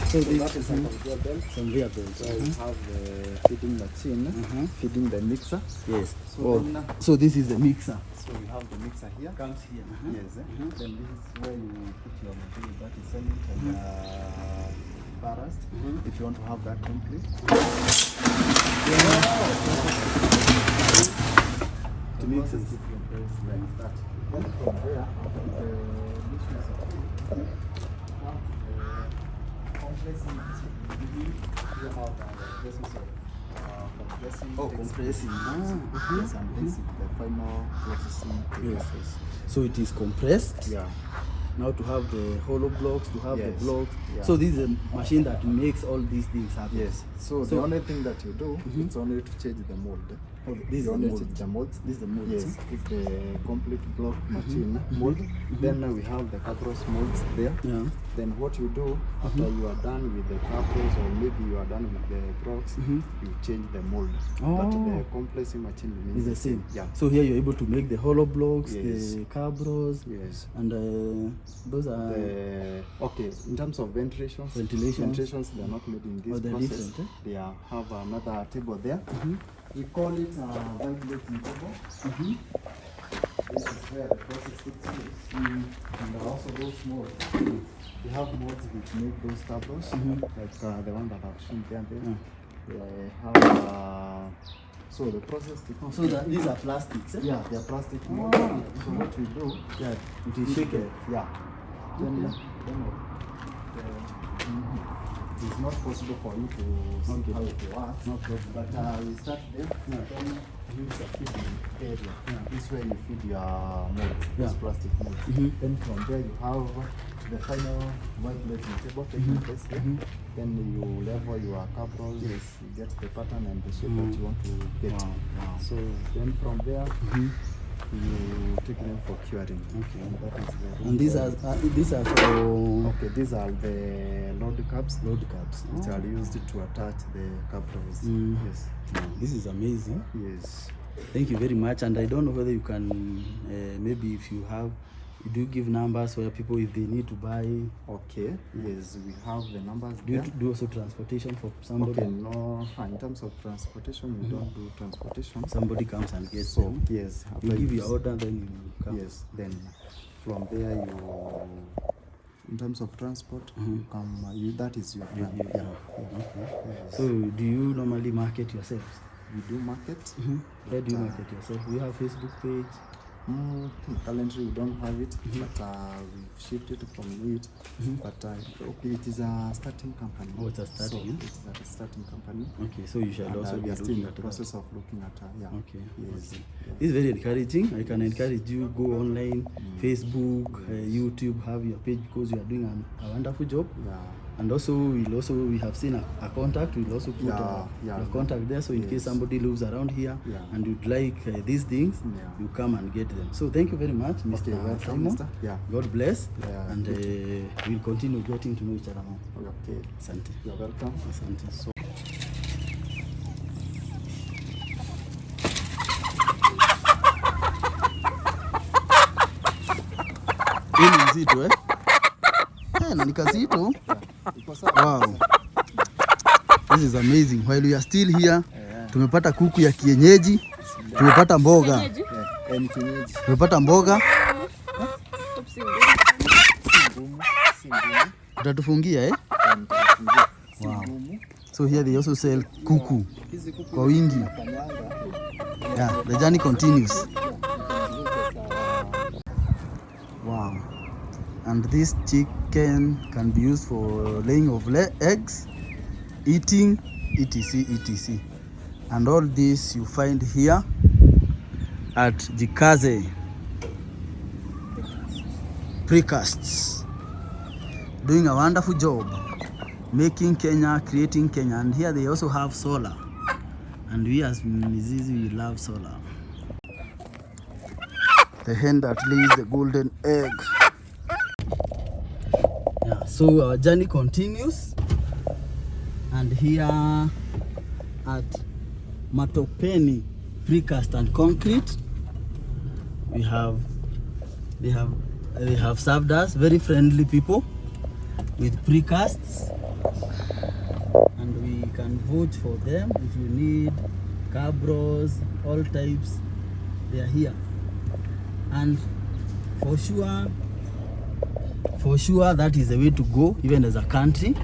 Speaker 5: So that is a conveyor belt.
Speaker 2: Conveyor belt.
Speaker 5: So we have the feeding machine, feeding the mixer.
Speaker 2: Yes.
Speaker 5: So,
Speaker 2: so this is the mixer.
Speaker 5: So we have the mixer here.
Speaker 2: Comes here.
Speaker 5: Yes. Then this is where you put your material, that is cement and ballast. If you want to have that complete. To mix it like that. Then from there, compressing machine. You have compressing.
Speaker 2: Compressing.
Speaker 5: Yes, and this is the final processing process.
Speaker 2: So it is compressed.
Speaker 5: Yeah.
Speaker 2: Now to have the hollow blocks, to have the blocks.
Speaker 5: Yeah.
Speaker 2: So this is a machine that makes all these things happen.
Speaker 5: Yes. So the only thing that you do, it's only to change the mold.
Speaker 2: Oh, this is
Speaker 5: you
Speaker 2: the
Speaker 5: only
Speaker 2: mold.
Speaker 5: change the molds.
Speaker 2: This is the mold.
Speaker 5: Yes, it's the complete block machine mold. Then we have the cabros molds there.
Speaker 2: Yeah.
Speaker 5: Then what you do after you are done with the cabros, or maybe you are done with the blocks, you change the mold. But the compressing machine
Speaker 2: It's
Speaker 5: remains
Speaker 2: the same.
Speaker 5: Yeah.
Speaker 2: So here you're able to make the hollow blocks,
Speaker 5: Yes.
Speaker 2: the cabros,
Speaker 5: Yes.
Speaker 2: and those are
Speaker 5: Okay, in terms of ventilations,
Speaker 2: Ventilations.
Speaker 5: they are not made in this
Speaker 2: they're
Speaker 5: process.
Speaker 2: different,
Speaker 5: They have another table there. We call it vibrating table. This is where the process takes place. And also those molds. We have molds which make those tables, like the one that I've shown there. They have so the process takes
Speaker 2: so that these are plastics. Eh?
Speaker 5: yeah, they are plastic molds. So what we do,
Speaker 2: It is shaken.
Speaker 5: yeah. Then it's not possible for you to see how it works.
Speaker 2: No problem.
Speaker 5: But we start there. Then use a feeding area. This is where you feed your mold, this plastic mold. Then from there you have the final white plating table taking place here. Then you level your cabrals. You get the pattern and the shape that you want to get. So then from there you take them for curing. Okay. And that is the
Speaker 2: And these are for...
Speaker 5: Okay, these are the load caps.
Speaker 2: Load caps.
Speaker 5: Which are used to attach the cabrals. Yes.
Speaker 2: This is amazing.
Speaker 5: Yes.
Speaker 2: Thank you very much. And I don't know whether you can, maybe if you have, you do give numbers where people, if they need to buy.
Speaker 5: Okay. Yes, we have the numbers.
Speaker 2: Do you do also transportation for somebody?
Speaker 5: Okay, no. In terms of transportation, we don't do transportation.
Speaker 2: Somebody comes and gets
Speaker 5: So
Speaker 2: them.
Speaker 5: yes,
Speaker 2: You
Speaker 5: after
Speaker 2: give your order, then you come.
Speaker 5: Yes, then from there you, in terms of transport, you come. That is your plan.
Speaker 2: Okay.
Speaker 5: Yes.
Speaker 2: So do you normally market yourselves?
Speaker 5: We do market.
Speaker 2: Where do you market yourself? Do you have Facebook page?
Speaker 5: Currently we don't have it, but we've shifted from it. But okay, it is a starting company.
Speaker 2: Oh, it's a starting.
Speaker 5: So it's a starting company.
Speaker 2: Okay, so you shall
Speaker 5: And
Speaker 2: also
Speaker 5: we
Speaker 2: be
Speaker 5: are still in
Speaker 2: looking
Speaker 5: the
Speaker 2: at that.
Speaker 5: process of looking at
Speaker 2: Okay.
Speaker 5: Yes.
Speaker 2: This is very encouraging. I can encourage you, go online, Facebook, YouTube, have your page, because you are doing a wonderful job.
Speaker 5: Yeah.
Speaker 2: And also, we have seen a contact. We'll also put your contact there, so in case somebody lives around here and you'd like these things, you come and get them. So thank you very much, Mr. Simon. God bless, and we'll continue getting to know each other more.
Speaker 5: Okay.
Speaker 2: Asante.
Speaker 5: You're welcome.
Speaker 2: Asante. So
Speaker 1: Hii ni mzito na ni kazito. Wow. This is amazing. While we are still here, tumepata kuku ya kienyeji, tumepata mboga. Tumepata mboga. Utatufungia Wow. So here they also sell kuku kwa wingi. Yeah, the journey continues. Wow. And this chicken can be used for laying of eggs, eating, etc. And all this you find here at Jikaze Precasts, doing a wonderful job, making Kenya, creating Kenya. And here they also have solar, and we as Mizizi, we love solar. The hen that lays the golden egg. Yeah, so our journey continues, and here at Matopeni Precast and Concrete, they have served us, very friendly people with precasts, and we can vote for them if you need cabros, all types. They are here, and for sure that is the way to go. Even as a country,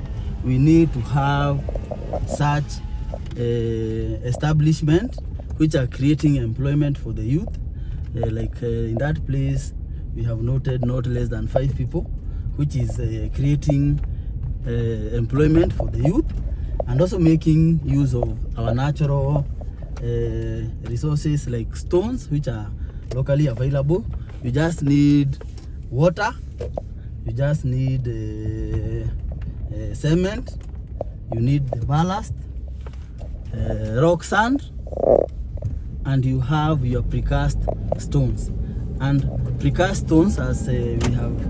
Speaker 1: we need to have such establishment which are creating employment for the youth. In that place, we have noted not less than 5 people, which is creating employment for the youth, and also making use of our natural resources like stones, which are locally available. You just need water, you just need cement, you need the ballast, rock sand, and you have your precast stones. And precast stones, as we have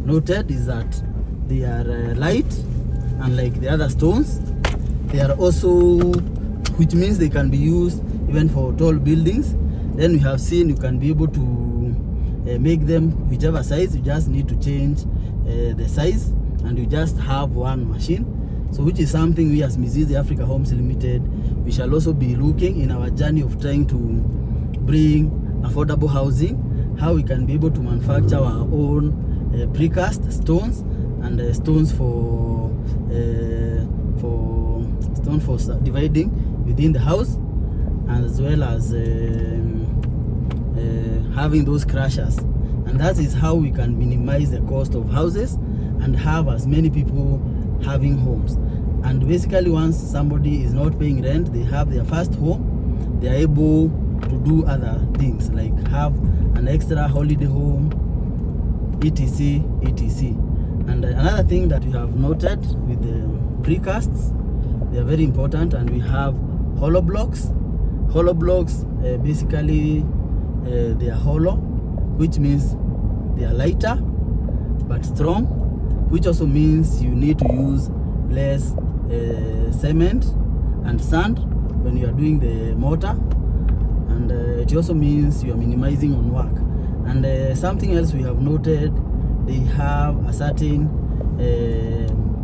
Speaker 1: noted, is that they are light, unlike the other stones. They are also, which means they can be used even for tall buildings. Then we have seen you can be able to make them whichever size. You just need to change the size, and you just have one machine. So which is something we as Mizizi Africa Homes Limited, we shall also be looking in our journey of trying to bring affordable housing, how we can be able to manufacture our own precast stones, and stones for dividing within the house, as well as having those crushers. And that is how we can minimize the cost of houses and have as many people having homes. And basically once somebody is not paying rent, they have their first home, they are able to do other things like have an extra holiday home, etc, etc. And another thing that we have noted with the precasts, they are very important. And we have hollow blocks. Hollow blocks, basically they are hollow, which means they are lighter but strong, which also means you need to use less cement and sand when you are doing the mortar. And it also means you are minimizing on work. And something else we have noted, they have a certain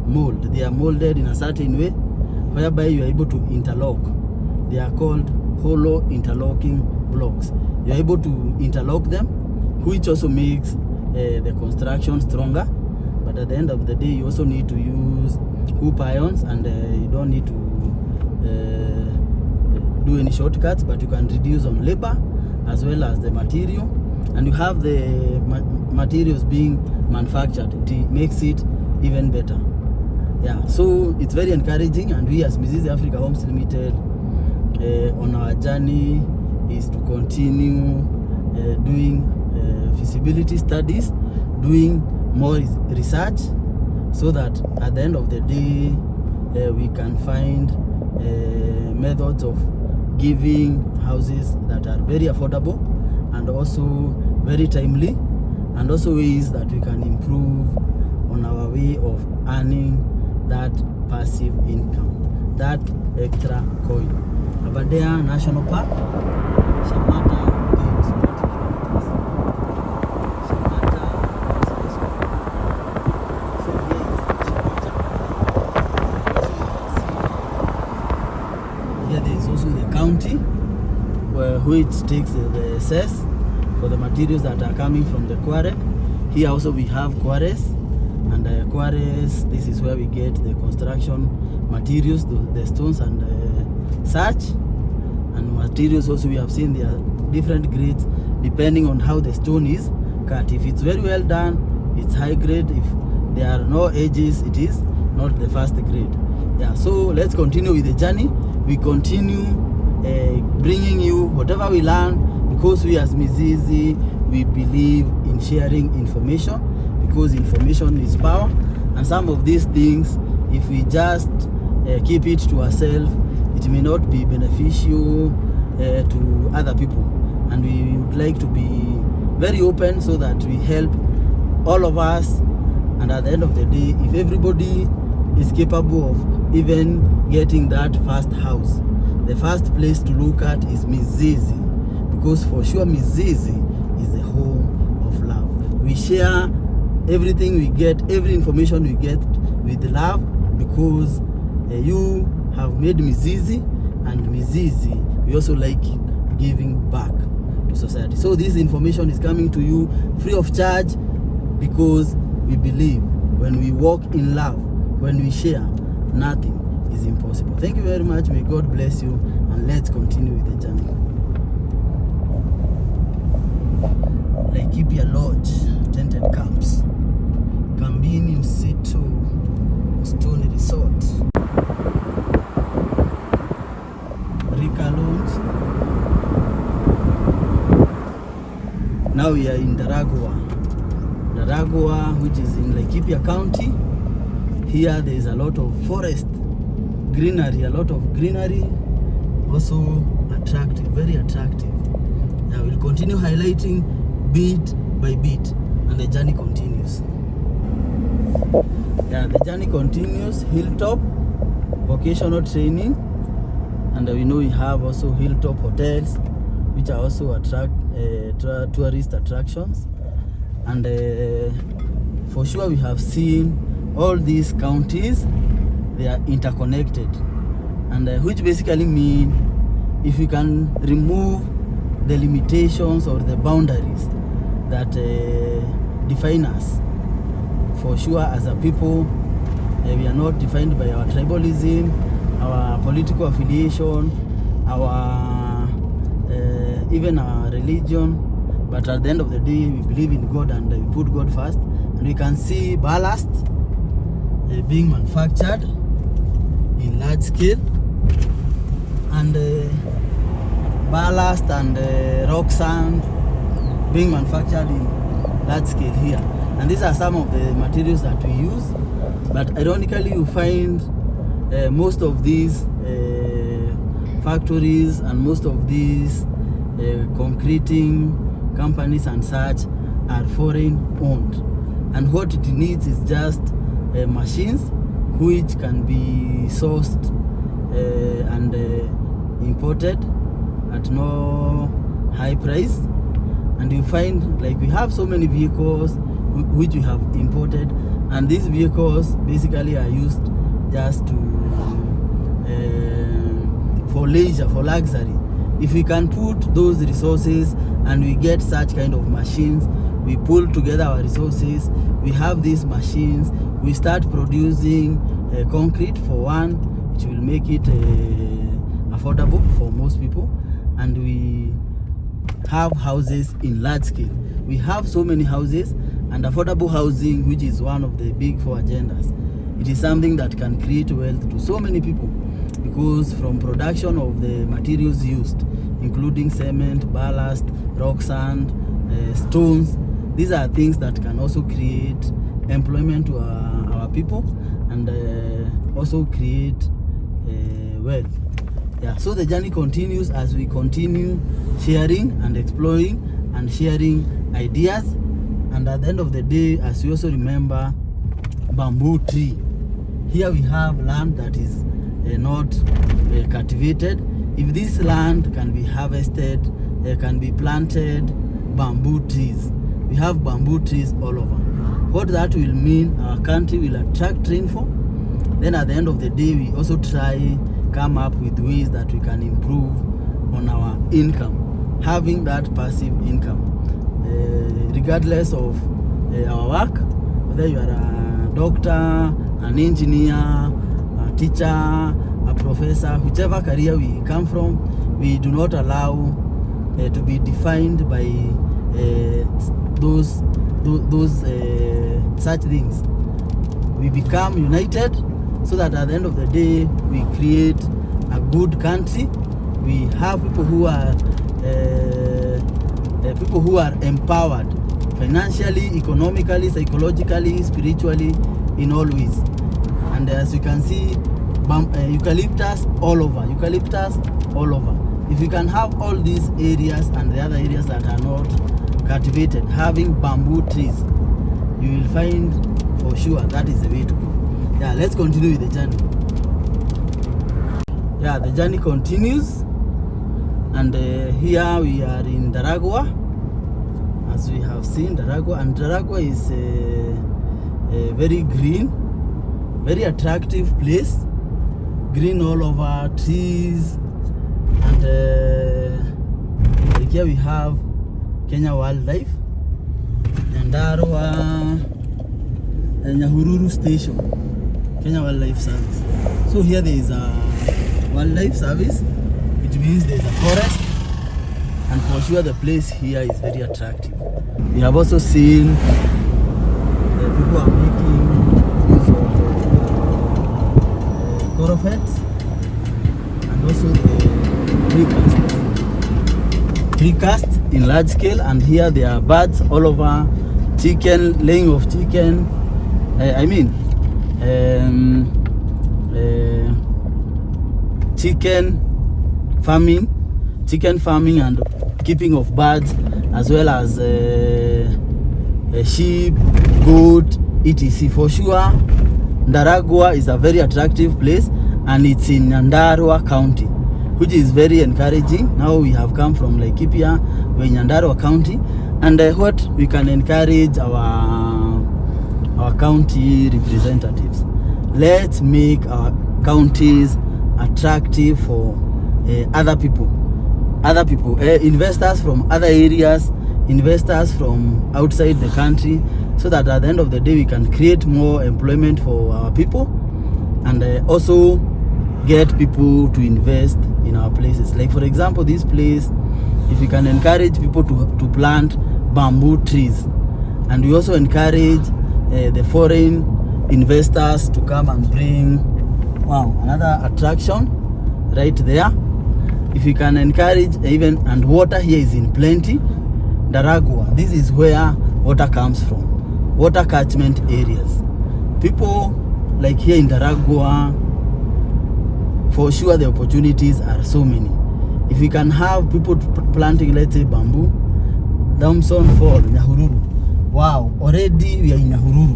Speaker 1: mold. They are molded in a certain way whereby you are able to interlock. They are called hollow interlocking blocks. You are able to interlock them, which also makes the construction stronger. But at the end of the day, you also need to use hoop irons, and you don't need to do any shortcuts, but you can reduce on labor as well as the material. And you have the materials being manufactured, it makes it even better. Yeah, so it's very encouraging. And we as Mizizi Africa Homes Limited, on our journey is to continue doing feasibility studies, doing more research, so that at the end of the day we can find methods of giving houses that are very affordable and also very timely, and also ways that we can improve on our way of earning that passive income, that extra coin. Aberdare National Park, Shamata Games, 40 kilometers. Shamata High School. So here is Shamata. Here there is also the county, which takes the cess for the materials that are coming from the quarry. Here also we have quarries, and quarries, this is where we get the construction materials, the stones and such. And materials also, we have seen there are different grades depending on how the stone is cut. If it's very well done, it's high grade. If there are no edges, it is not the first grade. Yeah, so let's continue with the journey. We continue bringing you whatever we learn, because we as Mizizi, we believe in sharing information, because information is power. And some of these things, if we just keep it to ourselves, it may not be beneficial to other people. And we would like to be very open so that we help all of us. And at the end of the day, if everybody is capable of even getting that first house, the first place to look at is Mizizi, because for sure Mizizi is the home of love. We share everything we get, every information we get with love, because you have made Mizizi, and Mizizi, we also like giving back to society. So this information is coming to you free of charge, because we believe when we walk in love, when we share, nothing is impossible. Thank you very much. May God bless you, and let's continue with the journey. Laikipia Lodge, tented camps, Kambini Msitu, Stone Resort, Rika Lounge. Now we are in Daragwa, which is in Laikipia County. Here there is a lot of forest, greenery, also attractive, very attractive. Now we'll continue highlighting bit by bit, and the journey continues. Yeah, the journey continues. Hilltop vocational training, and we know we have also hilltop hotels, which are also attract tourist attractions. And for sure we have seen all these counties, they are interconnected, and which basically mean if we can remove the limitations or the boundaries that define us, for sure as a people, we are not defined by our tribalism, our political affiliation, our even our religion, but at the end of the day we believe in God, and we put God first. And we can see ballast, being manufactured in large scale, and ballast and rock sand being manufactured in large scale here. And these are some of the materials that we use. But ironically, you find most of these factories and most of these concreting companies and such are foreign owned. And what it needs is just machines which can be sourced and imported at no high price. And you find like we have so many vehicles which we have imported, and these vehicles basically are used just to for leisure, for luxury. If we can put those resources and we get such kind of machines, we pull together our resources, we have these machines, we start producing concrete for one, which will make it affordable for most people, and we have houses in large scale. We have so many houses, and affordable housing, which is one of the big four agendas. It is something that can create wealth to so many people, because from production of the materials used, including cement, ballast, rock sand, stones, these are things that can also create employment to our people, and also create wealth. Yeah, so the journey continues as we continue sharing and exploring and sharing ideas. And at the end of the day, as we also remember, bamboo tree. Here we have land that is not cultivated. If this land can be harvested, can be planted bamboo trees. We have bamboo trees all over. What that will mean, our country will attract rainfall. Then at the end of the day, we also come up with ways that we can improve on our income, having that passive income, regardless of our work, whether you are a doctor, an engineer, a teacher, a professor, whichever career we come from, we do not allow to be defined by those such things. We become united, so that at the end of the day, we create a good country. We have people who are empowered financially, economically, psychologically, spiritually, in all ways. And as you can see, eucalyptus all over. If you can have all these areas and the other areas that are not cultivated, having bamboo trees, you will find for sure that is the way to go. Yeah, let's continue with the journey. Yeah, the journey continues, and here we are in Daragwa, as we have seen Daragwa, and Daragwa is a very green, very attractive place, green all over, trees, and like here we have Kenya Wildlife, Nyandarua, Nyahururu Station, Kenya Wildlife Service. So here there is a wildlife service, which means there is a forest, and for sure the place here is very attractive. We have also seen people are making use of corofets, and also the precast in large scale. And here there are birds all over, chicken, laying of chicken, chicken farming and keeping of birds, as well as sheep, goat, etc. For sure, Daragwa is a very attractive place, and it's in Nyandarua County, which is very encouraging. Now we have come from Laikipia, we're in Nyandarua County, and what we can encourage our county representatives. Let's make our counties attractive for other people, investors from other areas, investors from outside the country, so that at the end of the day we can create more employment for our people, and also get people to invest in our places. Like for example, this place, if we can encourage people to plant bamboo trees, and we also encourage the foreign investors to come and bring, wow, another attraction right there. If you can encourage even, and water here is in plenty. Ndaragwa, this is where water comes from, water catchment areas. People like here in Ndaragwa, for sure the opportunities are so many. If we can have people planting, let's say, bamboo, Thompson Fall, Nyahururu. Wow, already we are in Nyahururu.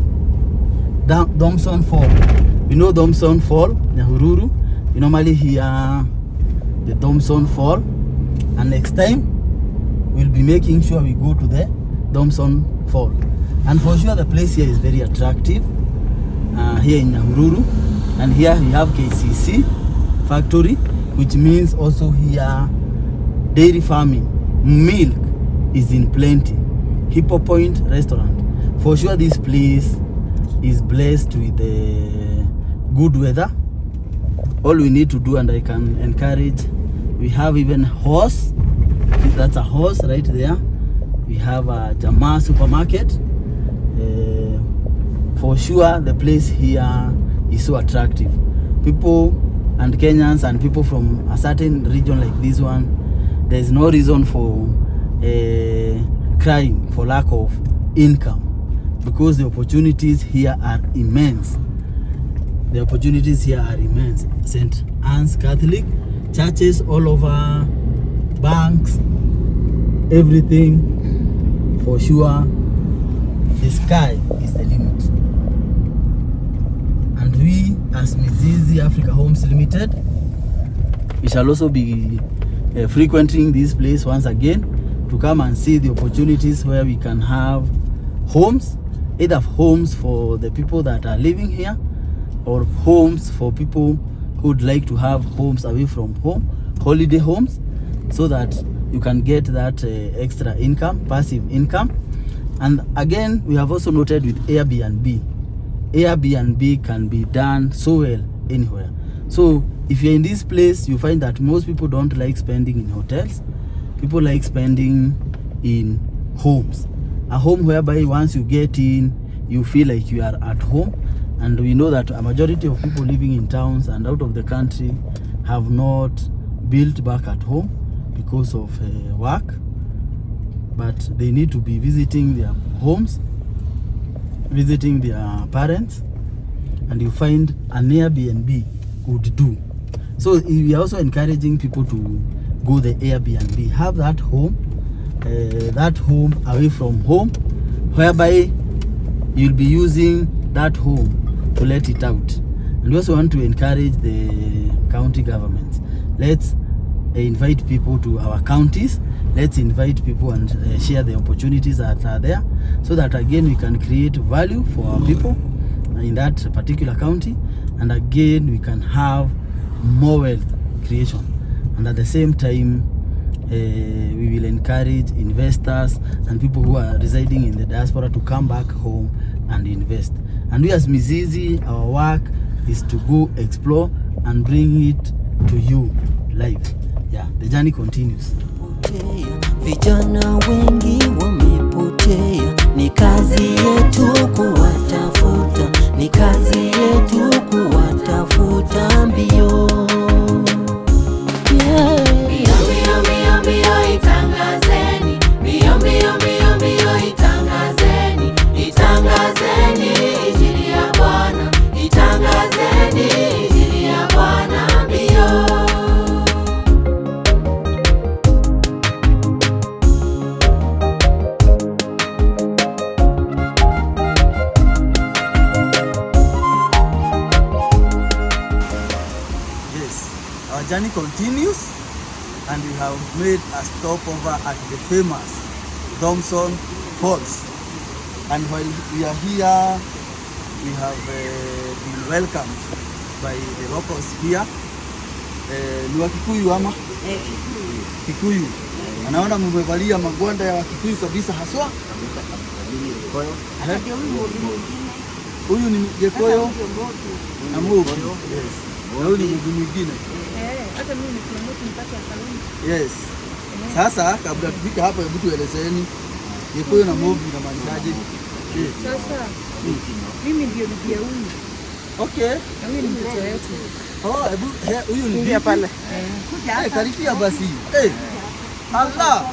Speaker 1: Thompson Fall. We know Thompson Fall, Nyahururu. We normally hear the Thompson Fall. And next time, we'll be making sure we go to the Thompson Fall. And for sure the place here is very attractive. Here in Nyahururu. And here we have KCC factory, which means also here dairy farming, milk is in plenty. Hippo Point restaurant. For sure this place is blessed with good weather. All we need to do, and I can encourage, we have even horse. That's a horse right there. We have a Jamaa supermarket. For sure the place here is so attractive. People and Kenyans and people from a certain region like this one, there is no reason for crying for lack of income, because the opportunities here are immense. The opportunities here are immense. St. Anne's Catholic, churches all over, banks, everything. For sure, the sky is the limit. And we, as Mizizi Africa Homes Limited, we shall also be frequenting this place once again to come and see the opportunities where we can have homes, either homes for the people that are living here, or homes for people who would like to have homes away from home, holiday homes, so that you can get that extra income, passive income. And again, we have also noted with Airbnb. Airbnb can be done so well anywhere. So if you're in this place, you find that most people don't like spending in hotels. People like spending in homes. A home whereby once you get in, you feel like you are at home. And we know that a majority of people living in towns and out of the country have not built back at home because of work. But they need to be visiting their homes, visiting their parents, and you find an Airbnb would do. So we are also encouraging people to go the Airbnb, have that home away from home, whereby you'll be using that home to let it out. And we also want to encourage the county governments. Let's invite people to our counties. Let's invite people and share the opportunities that are there, so that again we can create value for our people in that particular county, and again we can have more wealth creation. And at the same time, we will encourage investors and people who are residing in the diaspora to come back home and invest. And we as Mizizi, our work is to go explore and bring it to you live. Yeah, the journey continues.
Speaker 3: Vijana wengi wamepotea, ni kazi yetu kuwatafuta, ni kazi yetu kuwatafuta mbio. Mbio mbio mbio mbio itangazeni, mbio mbio mbio mbio itangazeni, itangazeni injili ya Bwana, itangazeni injili ya Bwana mbio.
Speaker 1: Our journey continues, and we have made a stopover at the famous Thompson Falls. And while we are here, we have been welcomed by the locals here. Ni wa Kikuyu ama? Kikuyu. Anaona mmevalia magwanda ya Kikuyu kabisa haswa. Huyu ni Gekoyo na Mungu. Yes. Huyu ni Mungu mwingine.
Speaker 6: Hata mimi nikiamua nipate akaluni.
Speaker 1: Yes. Sasa kabla tufike hapa, hebu tuelezeni Gekoyo na Mungu inamaanishaje?
Speaker 6: Sasa mimi ndio bibi huyu.
Speaker 1: Okay.
Speaker 6: Na mimi ni mtoto wetu.
Speaker 1: Oh, hebu huyu ni bibi
Speaker 6: pale.
Speaker 1: Kuja karibia basi. Allah.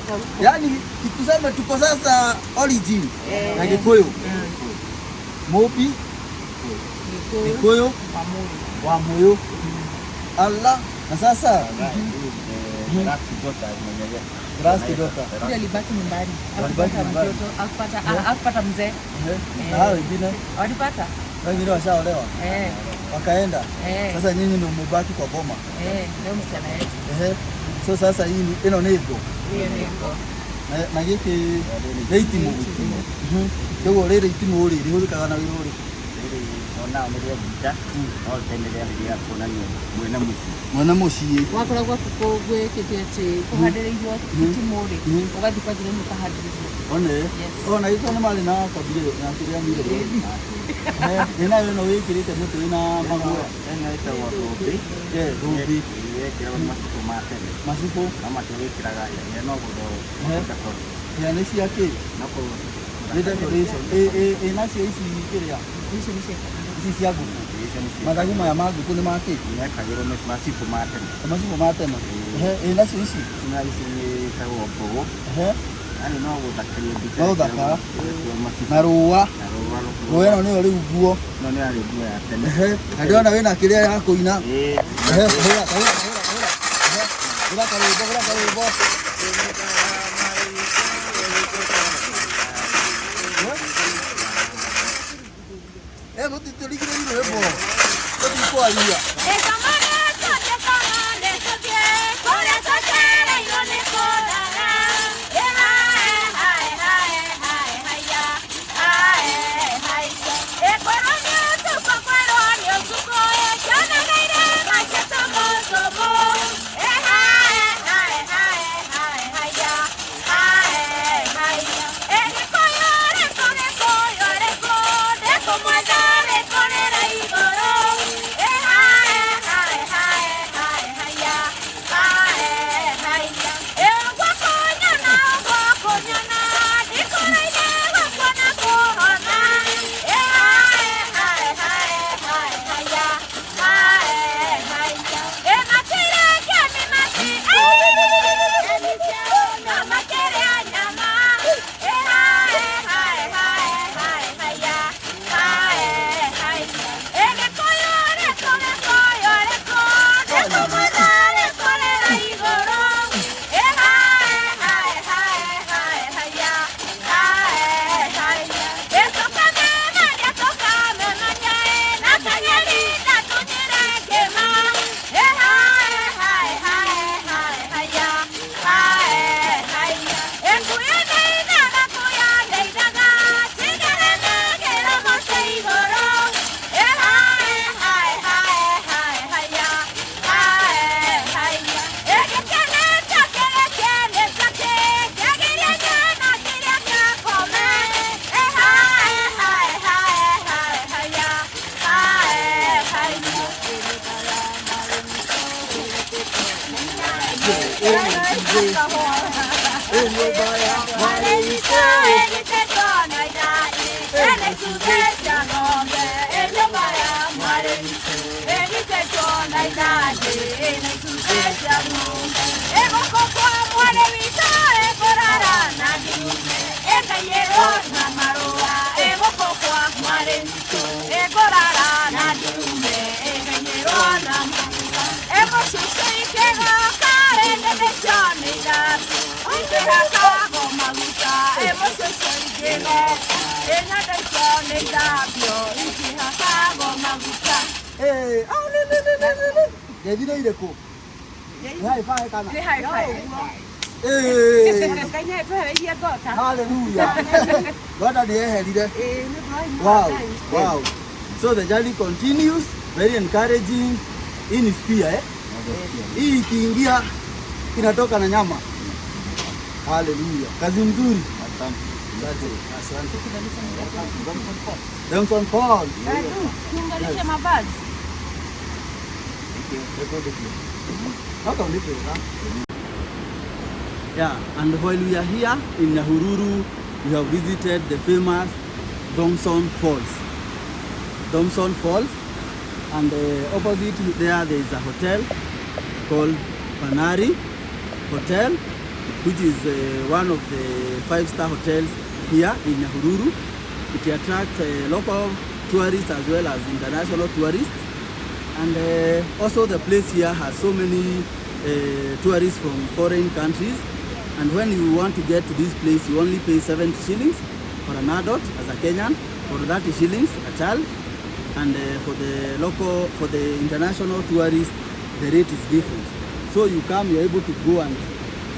Speaker 1: Yaani ikusema tuko sasa origin na Gikuyu. Mopi Gikuyu wa Moyo. Allah. Na sasa Rasti Dota.
Speaker 6: Ndio alibaki nyumbani. Alipata mtoto, akapata mzee.
Speaker 1: Na hao wengine
Speaker 6: Walipata?
Speaker 1: wengine washaolewa. Wakaenda. Sasa nyinyi ndio mmebaki kwa boma.
Speaker 6: Leo msichana yetu.
Speaker 1: So sasa hii ino ni ego. Na giki leitimo. Kego rere itimo uri rihurikaga na wiri.
Speaker 5: Ona ndio bita. Au tendelea ndio kuna ni
Speaker 1: Mwana muciĩ
Speaker 6: wakoragwo gwĩkĩte atĩ kũhandĩrĩirio itimũrĩ ũgathiĩ kwa njĩra mũkahandĩrĩrio
Speaker 1: ona gĩko nĩ marĩ na kabire na kĩrĩa mire ĩna ĩno wĩkĩrĩte mũtĩ wĩna maguoya
Speaker 5: ĩno ĩtagwo rũmbĩ
Speaker 1: rũmbĩ
Speaker 5: wĩkĩragwo macuku ma tene
Speaker 1: macuku
Speaker 5: kama tũwĩkĩraga ya no gũthoro
Speaker 1: ya nĩ cia kĩ nĩ decoration nacio ici kĩrĩa ici cia ngũkũ mathagu maya ma ngũkũ nĩ ma kĩ
Speaker 5: mekagĩrwo macuku ma tene
Speaker 1: macuku ma tene nacio ici
Speaker 5: nĩtagwo mbũgũ yani no gũthakaria mbica
Speaker 1: no thaka na rũa rũa ĩno nĩyo rĩu nguo
Speaker 5: no nĩ yarĩ nguo ya tene
Speaker 1: na ndĩrona wĩna kĩrĩa ya kũina hũra karwĩmbo mũtitũrigĩrĩirwo rwĩmbo tũtikwaria Gethire kũ? Nĩ high kana?
Speaker 6: Nĩ high.
Speaker 1: Hallelujah. God nĩeherire. Wow. So the journey continues, very encouraging. Hii ni spear hii ikiingia inatoka na nyama. Hallelujah. Kazi nzuri. Asante. Johnson Falls.
Speaker 6: Tuunganishe mavazi.
Speaker 1: Yeah, and while we are here in Nyahururu, we have visited the famous Domson Falls. Domson Falls, and opposite there is a hotel called Panari Hotel, which is one of the 5-star hotels here in Nyahururu. It attracts local tourists as well as international tourists, and also the place here has so many tourists from foreign countries. And when you want to get to this place, you only pay 70 shillings for an adult as a Kenyan, for 30 shillings a child, and for the international tourists, the rate is different. So you come, you're able to go and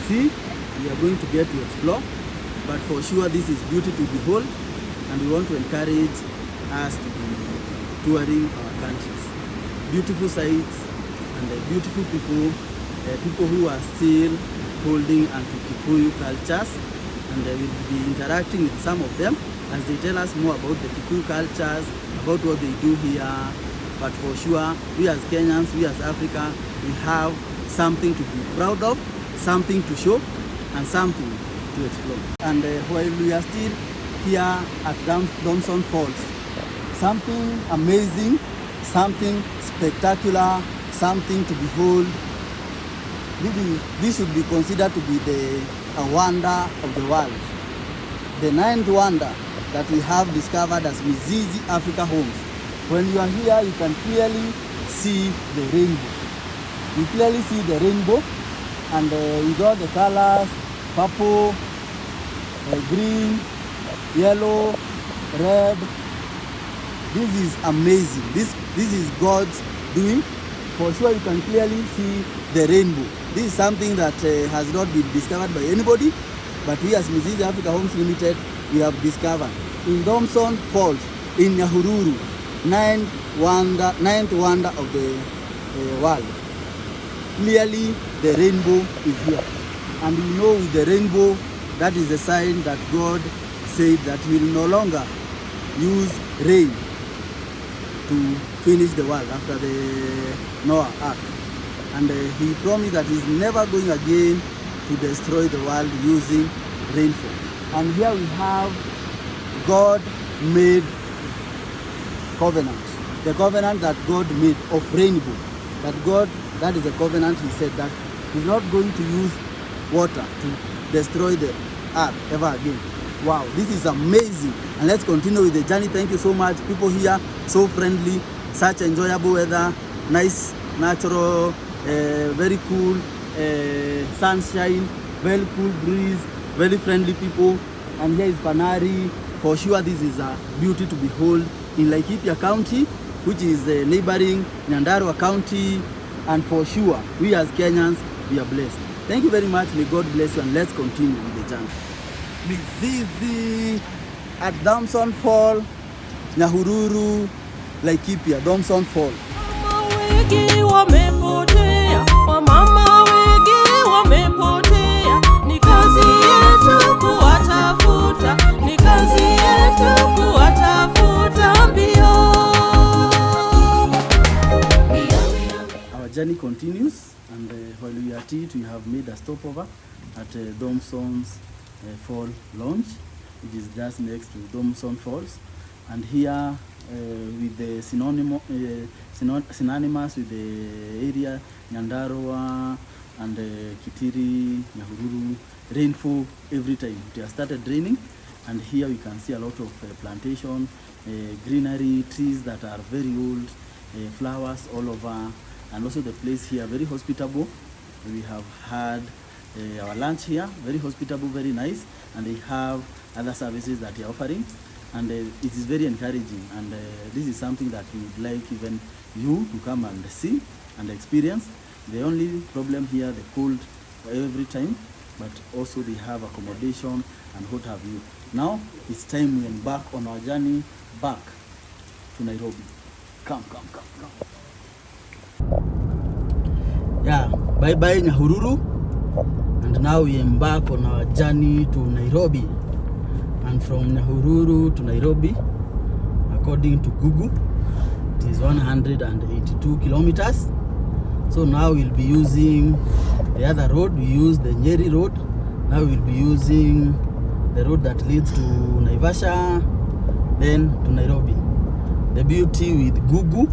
Speaker 1: see, you are going to get to explore, but for sure this is beauty to behold, and we want to encourage us to be touring our countries. Beautiful sights and beautiful people, people who are still holding and to Kikuyu cultures, and we will be interacting with some of them as they tell us more about the Kikuyu cultures, about what they do here. But for sure, we as Kenyans, we as Africa, we have something to be proud of, something to show, and something to explore. And while we are still here at Domson Falls, something amazing, something spectacular, something to behold. This should be considered to be a wonder of the world. The 9th wonder that we have discovered as Mizizi Africa Homes. When you are here, you can clearly see the rainbow. You clearly see the rainbow, and with all the colors, purple, green, yellow, red. This is amazing. This is God's doing. For sure, you can clearly see the rainbow. This is something that has not been discovered by anybody, but we as Mizizi Africa Homes Limited, we have discovered in Domson Falls, in Nyahururu, 9th wonder of the world. Clearly, the rainbow is here, and we know with the rainbow, that is a sign that God said that He will no longer use rain to finish the world after the Noah Ark. And He promised that He's never going again to destroy the world using rainfall. And here we have God made covenant. The covenant that God made of rainbow. That is the covenant He said that He's not going to use water to destroy the earth ever again. Wow, this is amazing. And let's continue with the journey. Thank you so much. People here, so friendly, such enjoyable weather, nice, natural, very cool, sunshine, very cool breeze, very friendly people. And here is Panari. For sure, this is a beauty to behold in Laikipia County, which is neighboring Nyandarua County. And for sure, we as Kenyans, we are blessed. Thank you very much. May God bless you, and let's continue with the journey. Mizizi at Domson Fall, Nyahururu, Laikipia, Domson Fall.
Speaker 3: Mama wengi wamepotea, wamama wengi wamepotea. Ni kazi yetu kuwatafuta, ni kazi yetu kuwatafuta mbio.
Speaker 1: Our journey continues, and while we are at it, we have made a stopover at Domson's Fall Lounge, which is just next to Domson Falls. And here, with the synonymous with the area, Nyandarua and Kitiri, Nyahururu, rainfall every time. It has started raining, and here we can see a lot of plantation, greenery, trees that are very old, flowers all over, and also the place here very hospitable. We have had our lunch here, very hospitable, very nice, and they have other services that they are offering, and it is very encouraging, and this is something that we would like even you to come and see and experience. The only problem here, the cold every time, but also they have accommodation and what have you. Now it's time we embark on our journey back to Nairobi. Come. Yeah, bye bye Nyahururu, and now we embark on our journey to Nairobi. And from Nyahururu to Nairobi, according to Google, it is 182 kilometers. So now we'll be using the other road. We used the Nyeri road. Now we'll be using the road that leads to Naivasha, then to Nairobi. The beauty with Google,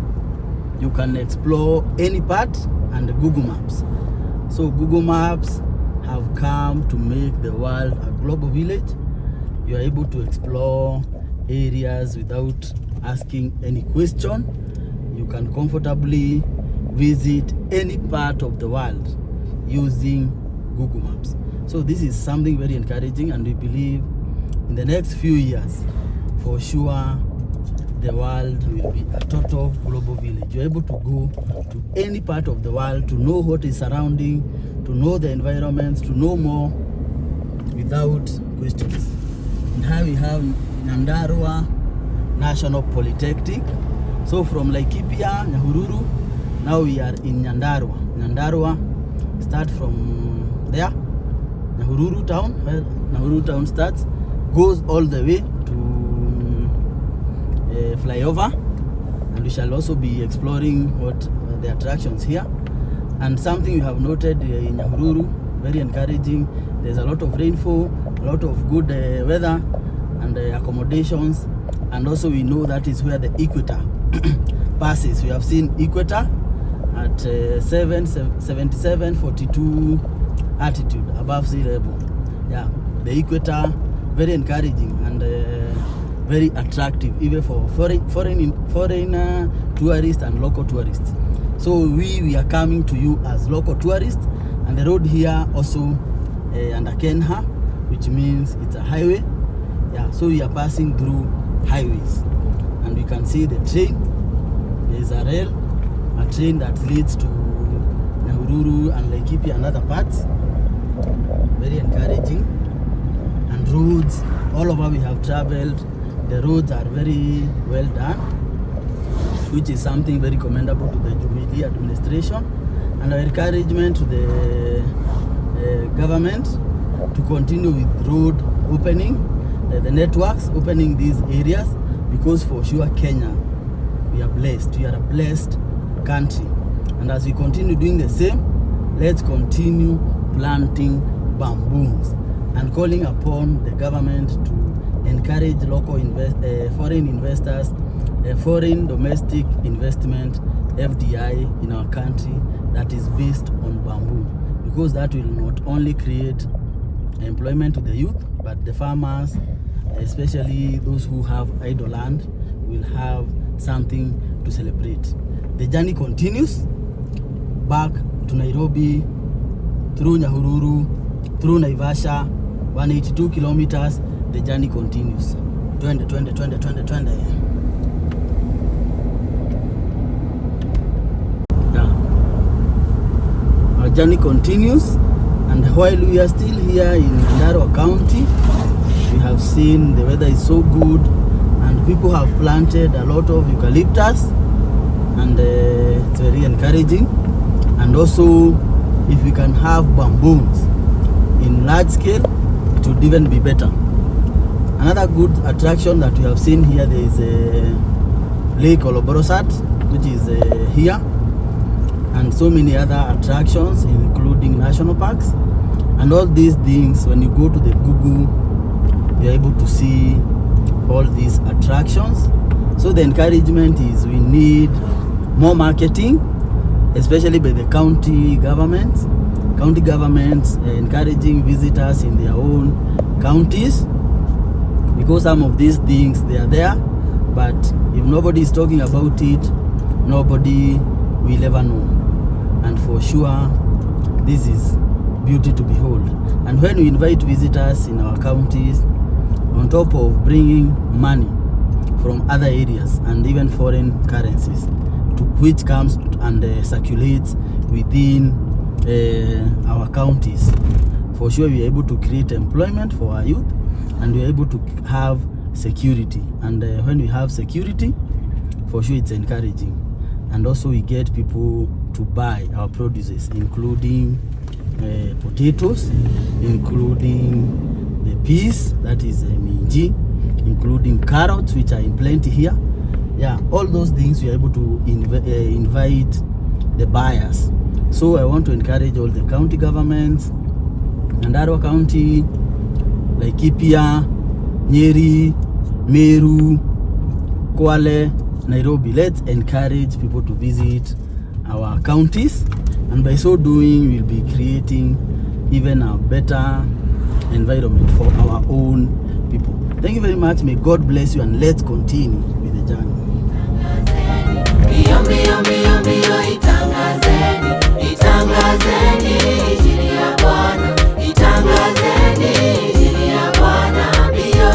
Speaker 1: you can explore any part, and Google Maps. So Google Maps have come to make the world a global village. You are able to explore areas without asking any question. You can comfortably visit any part of the world using Google Maps. So this is something very encouraging, and we believe in the next few years, for sure, the world will be a total global village. You're able to go to any part of the world to know what is surrounding, to know the environments, to know more without questions. And here we have Nyandarua National Polytechnic. So from Laikipia, Nyahururu, now we are in Nyandarua. Nyandarua, start from there, Nyahururu town, where Nyahururu town starts, goes all the way to flyover, and we shall also be exploring what the attractions here. And something we have noted in Nyahururu, very encouraging, there's a lot of rainfall, a lot of good weather and accommodations, and also we know that is where the equator passes. We have seen equator at 77.42 altitude above sea level. Yeah, the equator, very encouraging and very attractive even for foreign tourists and local tourists. So we are coming to you as local tourists, and the road here also under Kenha, which means it's a highway. Yeah, so we are passing through highways, and we can see the train. There's a rail, a train that leads to Nyahururu and Laikipia and other parts. Very encouraging. And roads, all over we have traveled, the roads are very well done, which is something very commendable to the Jubilee administration, and our encouragement to the government to continue with road opening, the networks opening these areas, because for sure Kenya, we are blessed. We are a blessed country, and as we continue doing the same, let's continue planting bamboos and calling upon the government to encourage local foreign investors, foreign domestic investment, FDI, in our country that is based on bamboo, because that will not only create employment to the youth, but the farmers, especially those who have idle land, will have something to celebrate. The journey continues back to Nairobi, through Nyahururu, through Naivasha, 182 kilometers. The journey continues. 20. Yeah. Our journey continues, and while we are still here in Nyandarua County, we have seen the weather is so good, and people have planted a lot of eucalyptus, and it's very encouraging. And also, if we can have bamboos in large scale, it would even be better. Another good attraction that we have seen here, there is a Lake Oloborosat, which is here, and so many other attractions, including national parks. And all these things, when you go to the Google, you're able to see all these attractions. So the encouragement is we need more marketing, especially by the county governments. County governments encouraging visitors in their own counties, because some of these things, they are there, but if nobody is talking about it, nobody will ever know. And for sure, this is beauty to behold. And when we invite visitors in our counties, on top of bringing money from other areas and even foreign currencies, which comes and circulates within our counties, for sure we are able to create employment for our youth, and we are able to have security. And when we have security, for sure it's encouraging. And also we get people to buy our produces, including potatoes, including the peas, that is minji, including carrots, which are in plenty here. Yeah, all those things we are able to invite the buyers. So I want to encourage all the county governments, Nyandarua County, Laikipia, Nyeri, Meru, Kwale, Nairobi. Let's encourage people to visit our counties, and by so doing we'll be creating even a better environment for our own people. Thank you very much. May God bless you, and let's continue with the journey.
Speaker 3: Mbio, mbio, mbio, mbio, itangazeni, itangazeni injili ya Bwana, itangazeni injili ya Bwana mbio.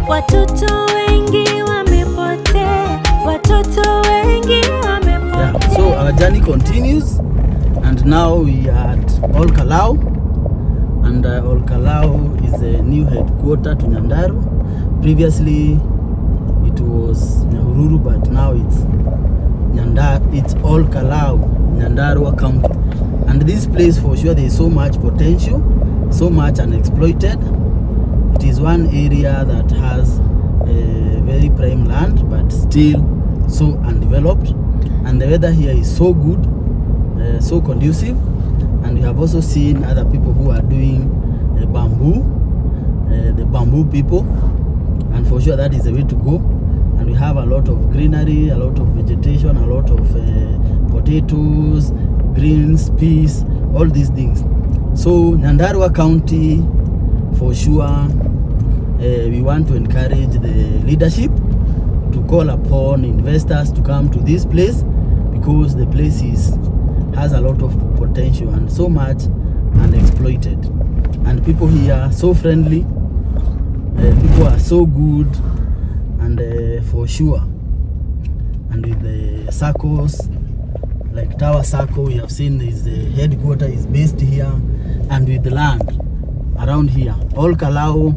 Speaker 7: Watoto wengi wamepotea, watoto wengi wamepotea.
Speaker 1: Yeah, so our journey continues, and now we are at Ol Kalou, and Ol Kalou is a new headquarter to Nyandarua. Previously it was Nyahururu, but now it's Ol Kalou, Nyandarua County. And this place, for sure, there is so much potential, so much unexploited. It is one area that has a very prime land, but still so undeveloped. And the weather here is so good, so conducive. And we have also seen other people who are doing bamboo, the bamboo people. And for sure that is the way to go. And we have a lot of greenery, a lot of vegetation, a lot of potatoes, greens, peas, all these things. So Nyandarua County, for sure, we want to encourage the leadership to call upon investors to come to this place, because the place has a lot of potential and so much unexploited. And people here are so friendly, people are so good, and for sure. And with the circles, like Tower Circle, we have seen his headquarters is based here, and with the land around here. Ol Kalou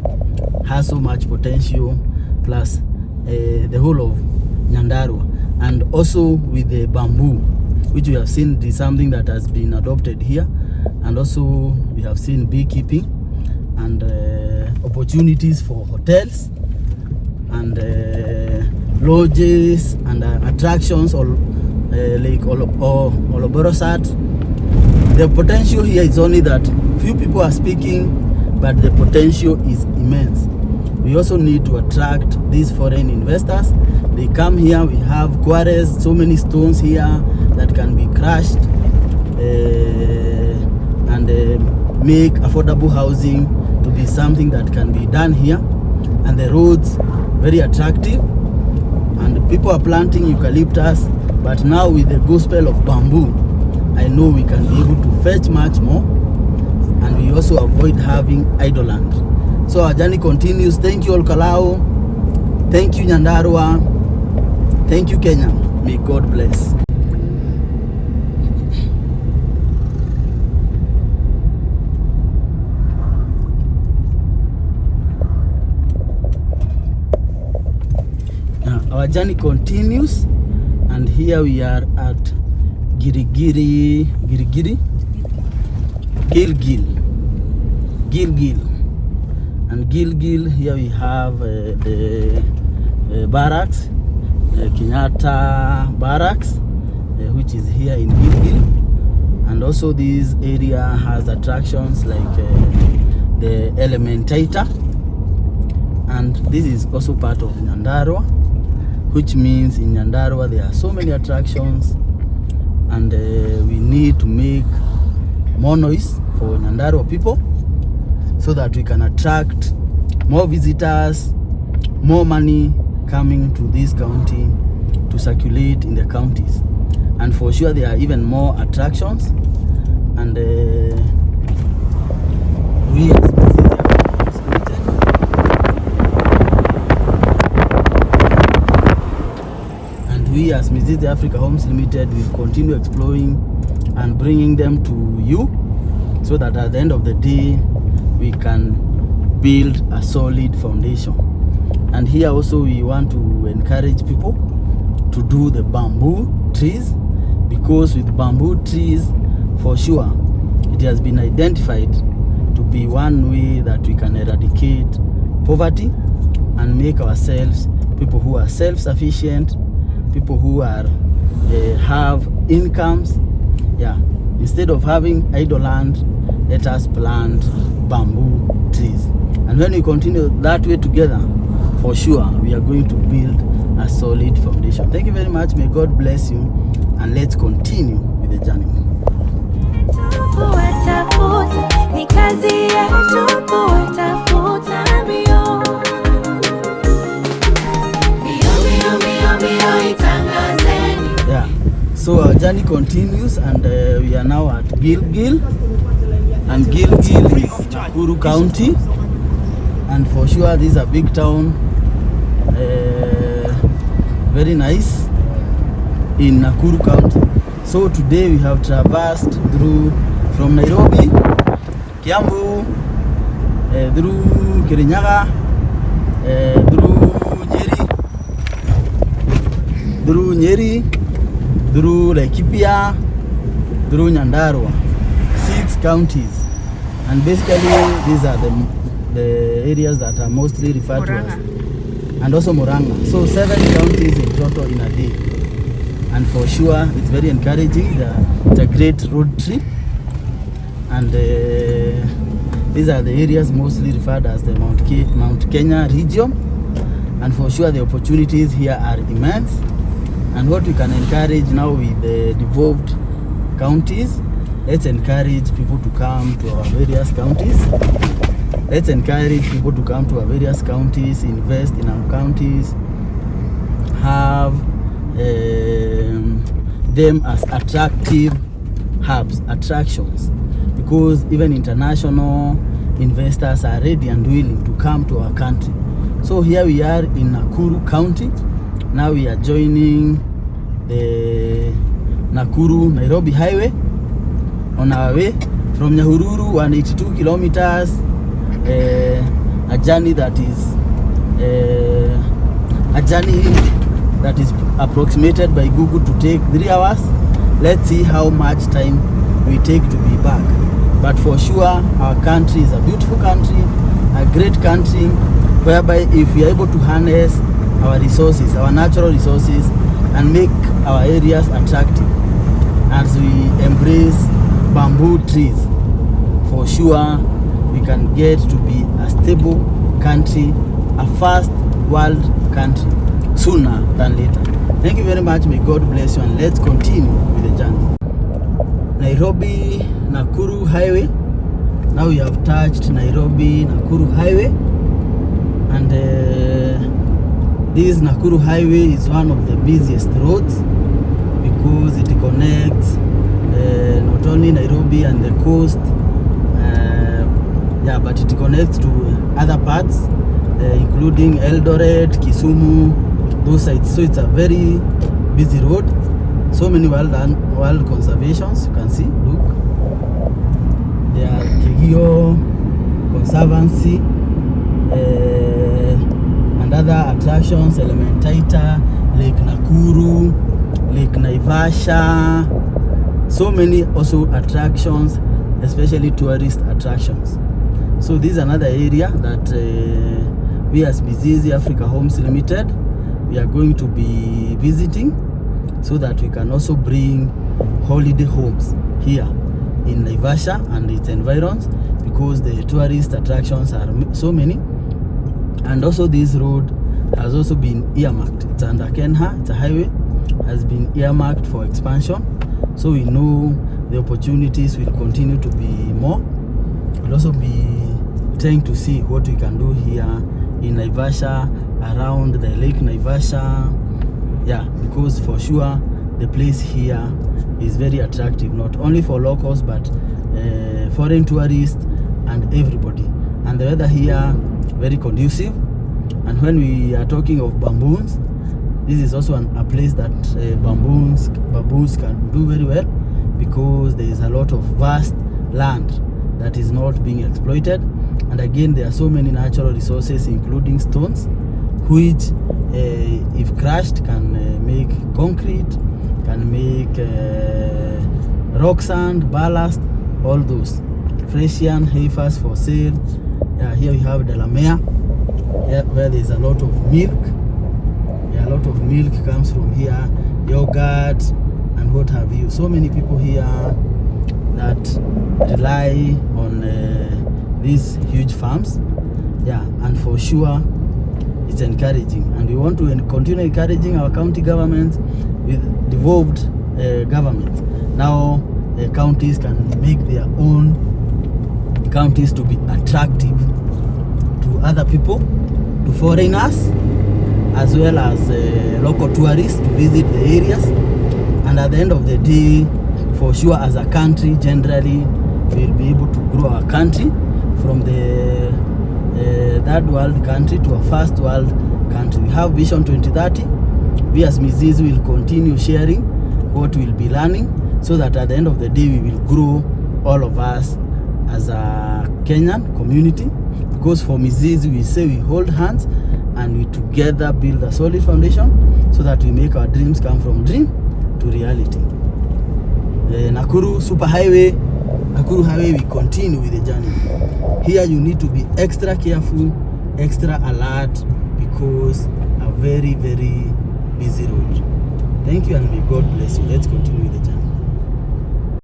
Speaker 1: has so much potential, plus the whole of Nyandarua. And also with the bamboo, which we have seen is something that has been adopted here. And also we have seen beekeeping and opportunities for hotels and lodges and attractions, or like Oloborosat. The potential here is only that few people are speaking, but the potential is immense. We also need to attract these foreign investors. They come here, we have quarries, so many stones here that can be crushed and make affordable housing to be something that can be done here. And the roads, very attractive, and people are planting eucalyptus. But now with the gospel of bamboo, I know we can be able to fetch much more, and we also avoid having idle land. So our journey continues. Thank you, Ol Kalou. Thank you, Nyandarua. Thank you, Kenya. May God bless. Now, our journey continues, and here we are at Gilgil. And Gilgil, here we have the barracks, Kenyatta barracks, which is here in Gilgil. And also this area has attractions like the Elementator. And this is also part of Nyandarua, which means in Nyandarua there are so many attractions, and we need to make more noise for Nyandarua people, so that we can attract more visitors, more money coming to this county to circulate in the counties. And for sure there are even more attractions, and we as we as Mizizi Africa Homes Limited will continue exploring and bringing them to you, so that at the end of the day we can build a solid foundation. And here also we want to encourage people to do the bamboo trees, because with bamboo trees, for sure, it has been identified to be one way that we can eradicate poverty and make ourselves people who are self-sufficient, people who are have incomes. Yeah, instead of having idle land, let us plant bamboo trees. And when we continue that way together, for sure we are going to build a solid foundation. Thank you very much. May God bless you, and let's continue with the journey.
Speaker 7: Kuwatafuta ni kazi yetu, kuwatafuta mbio.
Speaker 1: Yeah, so our journey continues, and we are now at Gilgil, and Gilgil is Nakuru County, and for sure this is a big town, very nice in Nakuru County. So today we have traversed through from Nairobi, Kiambu, through Kirinyaga, through Nyeri, through Laikipia, through Nyandarua, 6 counties, and basically these are the areas that are mostly referred to as, and also Murang'a. So 7 counties in total in a day, and for sure it's very encouraging. It's a great road trip, and these are the areas mostly referred as the Mount Kenya region, and for sure the opportunities here are immense. And what we can encourage now with the devolved counties, let's encourage people to come to our various counties. Let's encourage people to come to our various counties, invest in our counties, have them as attractive hubs, attractions, because even international investors are ready and willing to come to our country. So here we are in Nakuru County. Now we are joining the Nakuru-Nairobi highway on our way from Nyahururu, 182 kilometers, a journey that is approximated by Google to take 3 hours. Let's see how much time we take to be back. But for sure, our country is a beautiful country, a great country, whereby if we are able to harness our resources, our natural resources, and make our areas attractive as we embrace bamboo trees, for sure we can get to be a stable country, a first world country, sooner than later. Thank you very much. May God bless you, and let's continue with the journey. Nairobi Nakuru highway. Now we have touched Nairobi Nakuru highway, and this Nakuru highway is one of the busiest roads because it connects not only Nairobi and the coast, but it connects to other parts, including Eldoret, Kisumu, those sites. So it's a very busy road. So many wild conservations, you can see, look. There are Kegio Conservancy, and other attractions, Elementaita, Lake Nakuru, Lake Naivasha. So many also attractions, especially tourist attractions. So this is another area that we as Mizizi Africa Homes Limited, we are going to be visiting, so that we can also bring holiday homes here in Naivasha and its environs, because the tourist attractions are so many. And also this road has also been earmarked. It's under Kenha, it's a highway, has been earmarked for expansion. So we know the opportunities will continue to be more. We'll also be trying to see what we can do here in Naivasha, around the Lake Naivasha. Yeah, because for sure the place here is very attractive, not only for locals but foreign tourists and everybody. And the weather here very conducive. And when we are talking of bamboos, this is also a place that baboons can do very well, because there is a lot of vast land that is not being exploited. And again, there are so many natural resources, including stones, which if crushed can make concrete, can make rock sand, ballast, all those. Fresian heifers for sale. Here we have Delamere, where there is a lot of milk. A lot of milk comes from here, yogurt and what have you. So many people here that rely on these huge farms. And for sure it's encouraging, and we want to continue encouraging our county governments with devolved governments. Now counties can make their own counties to be attractive to other people, to foreigners, as well as local tourists to visit the areas. And at the end of the day, for sure, as a country, generally, we'll be able to grow our country from the third world country to a first world country. We have Vision 2030. We as Mizizi will continue sharing what we'll be learning, so that at the end of the day, we will grow all of us as a Kenyan community. Because for Mizizi, we say we hold hands and we together build a solid foundation, so that we make our dreams come from dream to reality. Nakuru Superhighway, Nakuru Highway, we continue with the journey. Here you need to be extra careful, extra alert, because a very, very busy road. Thank you, and may God bless you. Let's continue with the journey.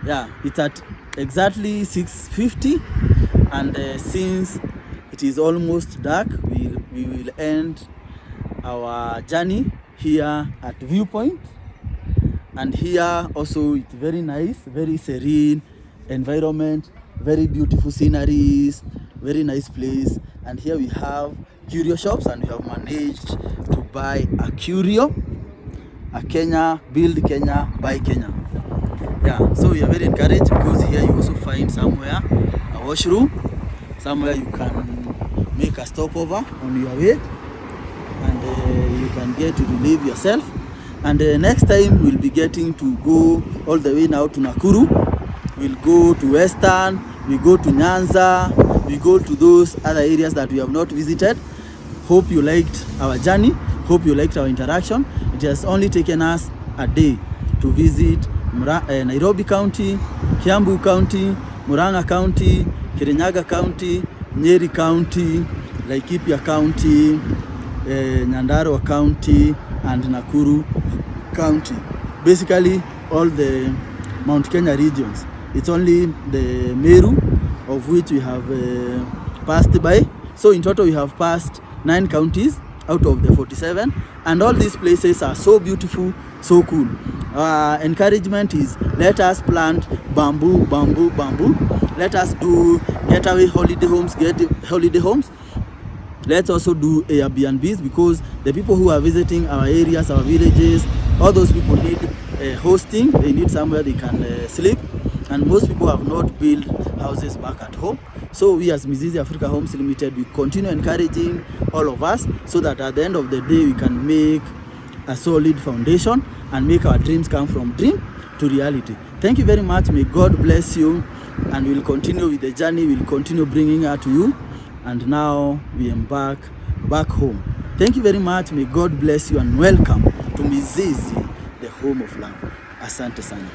Speaker 1: Yeah, it's at exactly 6:50, and since it is almost dark, we will end our journey here at Viewpoint. And here also it's very nice, very serene environment, very beautiful sceneries, very nice place. And here we have curio shops, and we have managed to buy a curio, a Kenya, build Kenya, buy Kenya. Yeah, so we are very encouraged, because here you also find somewhere a washroom, somewhere you can make a stopover on your way, and you can get to relieve yourself. And next time we'll be getting to go all the way now to Nakuru. We'll go to Western, we go to Nyanza, we go to those other areas that we have not visited. Hope you liked our journey, hope you liked our interaction. It has only taken us a day to visit Nairobi County, Kiambu County, Murang'a County, Kirinyaga County, Nyeri County, Laikipia County, Nyandarua County, and Nakuru County. Basically all the Mount Kenya regions. It's only the Meru, of which we have passed by. So in total we have passed 9 counties out of the 47, and all these places are so beautiful, so cool. Encouragement is, let us plant bamboo. Let us do getaway holiday homes. Let's also do Airbnbs, because the people who are visiting our areas, our villages, all those people need hosting. They need somewhere they can sleep, and most people have not built houses back at home. So we as Mizizi Africa Homes Limited, we continue encouraging all of us, so that at the end of the day we can make a solid foundation and make our dreams come from dream to reality. Thank you very much. May God bless you, and we'll continue with the journey. We'll continue bringing her to you. And now we embark back home. Thank you very much. May God bless you, and welcome to Mizizi, the home of love. Asante sana.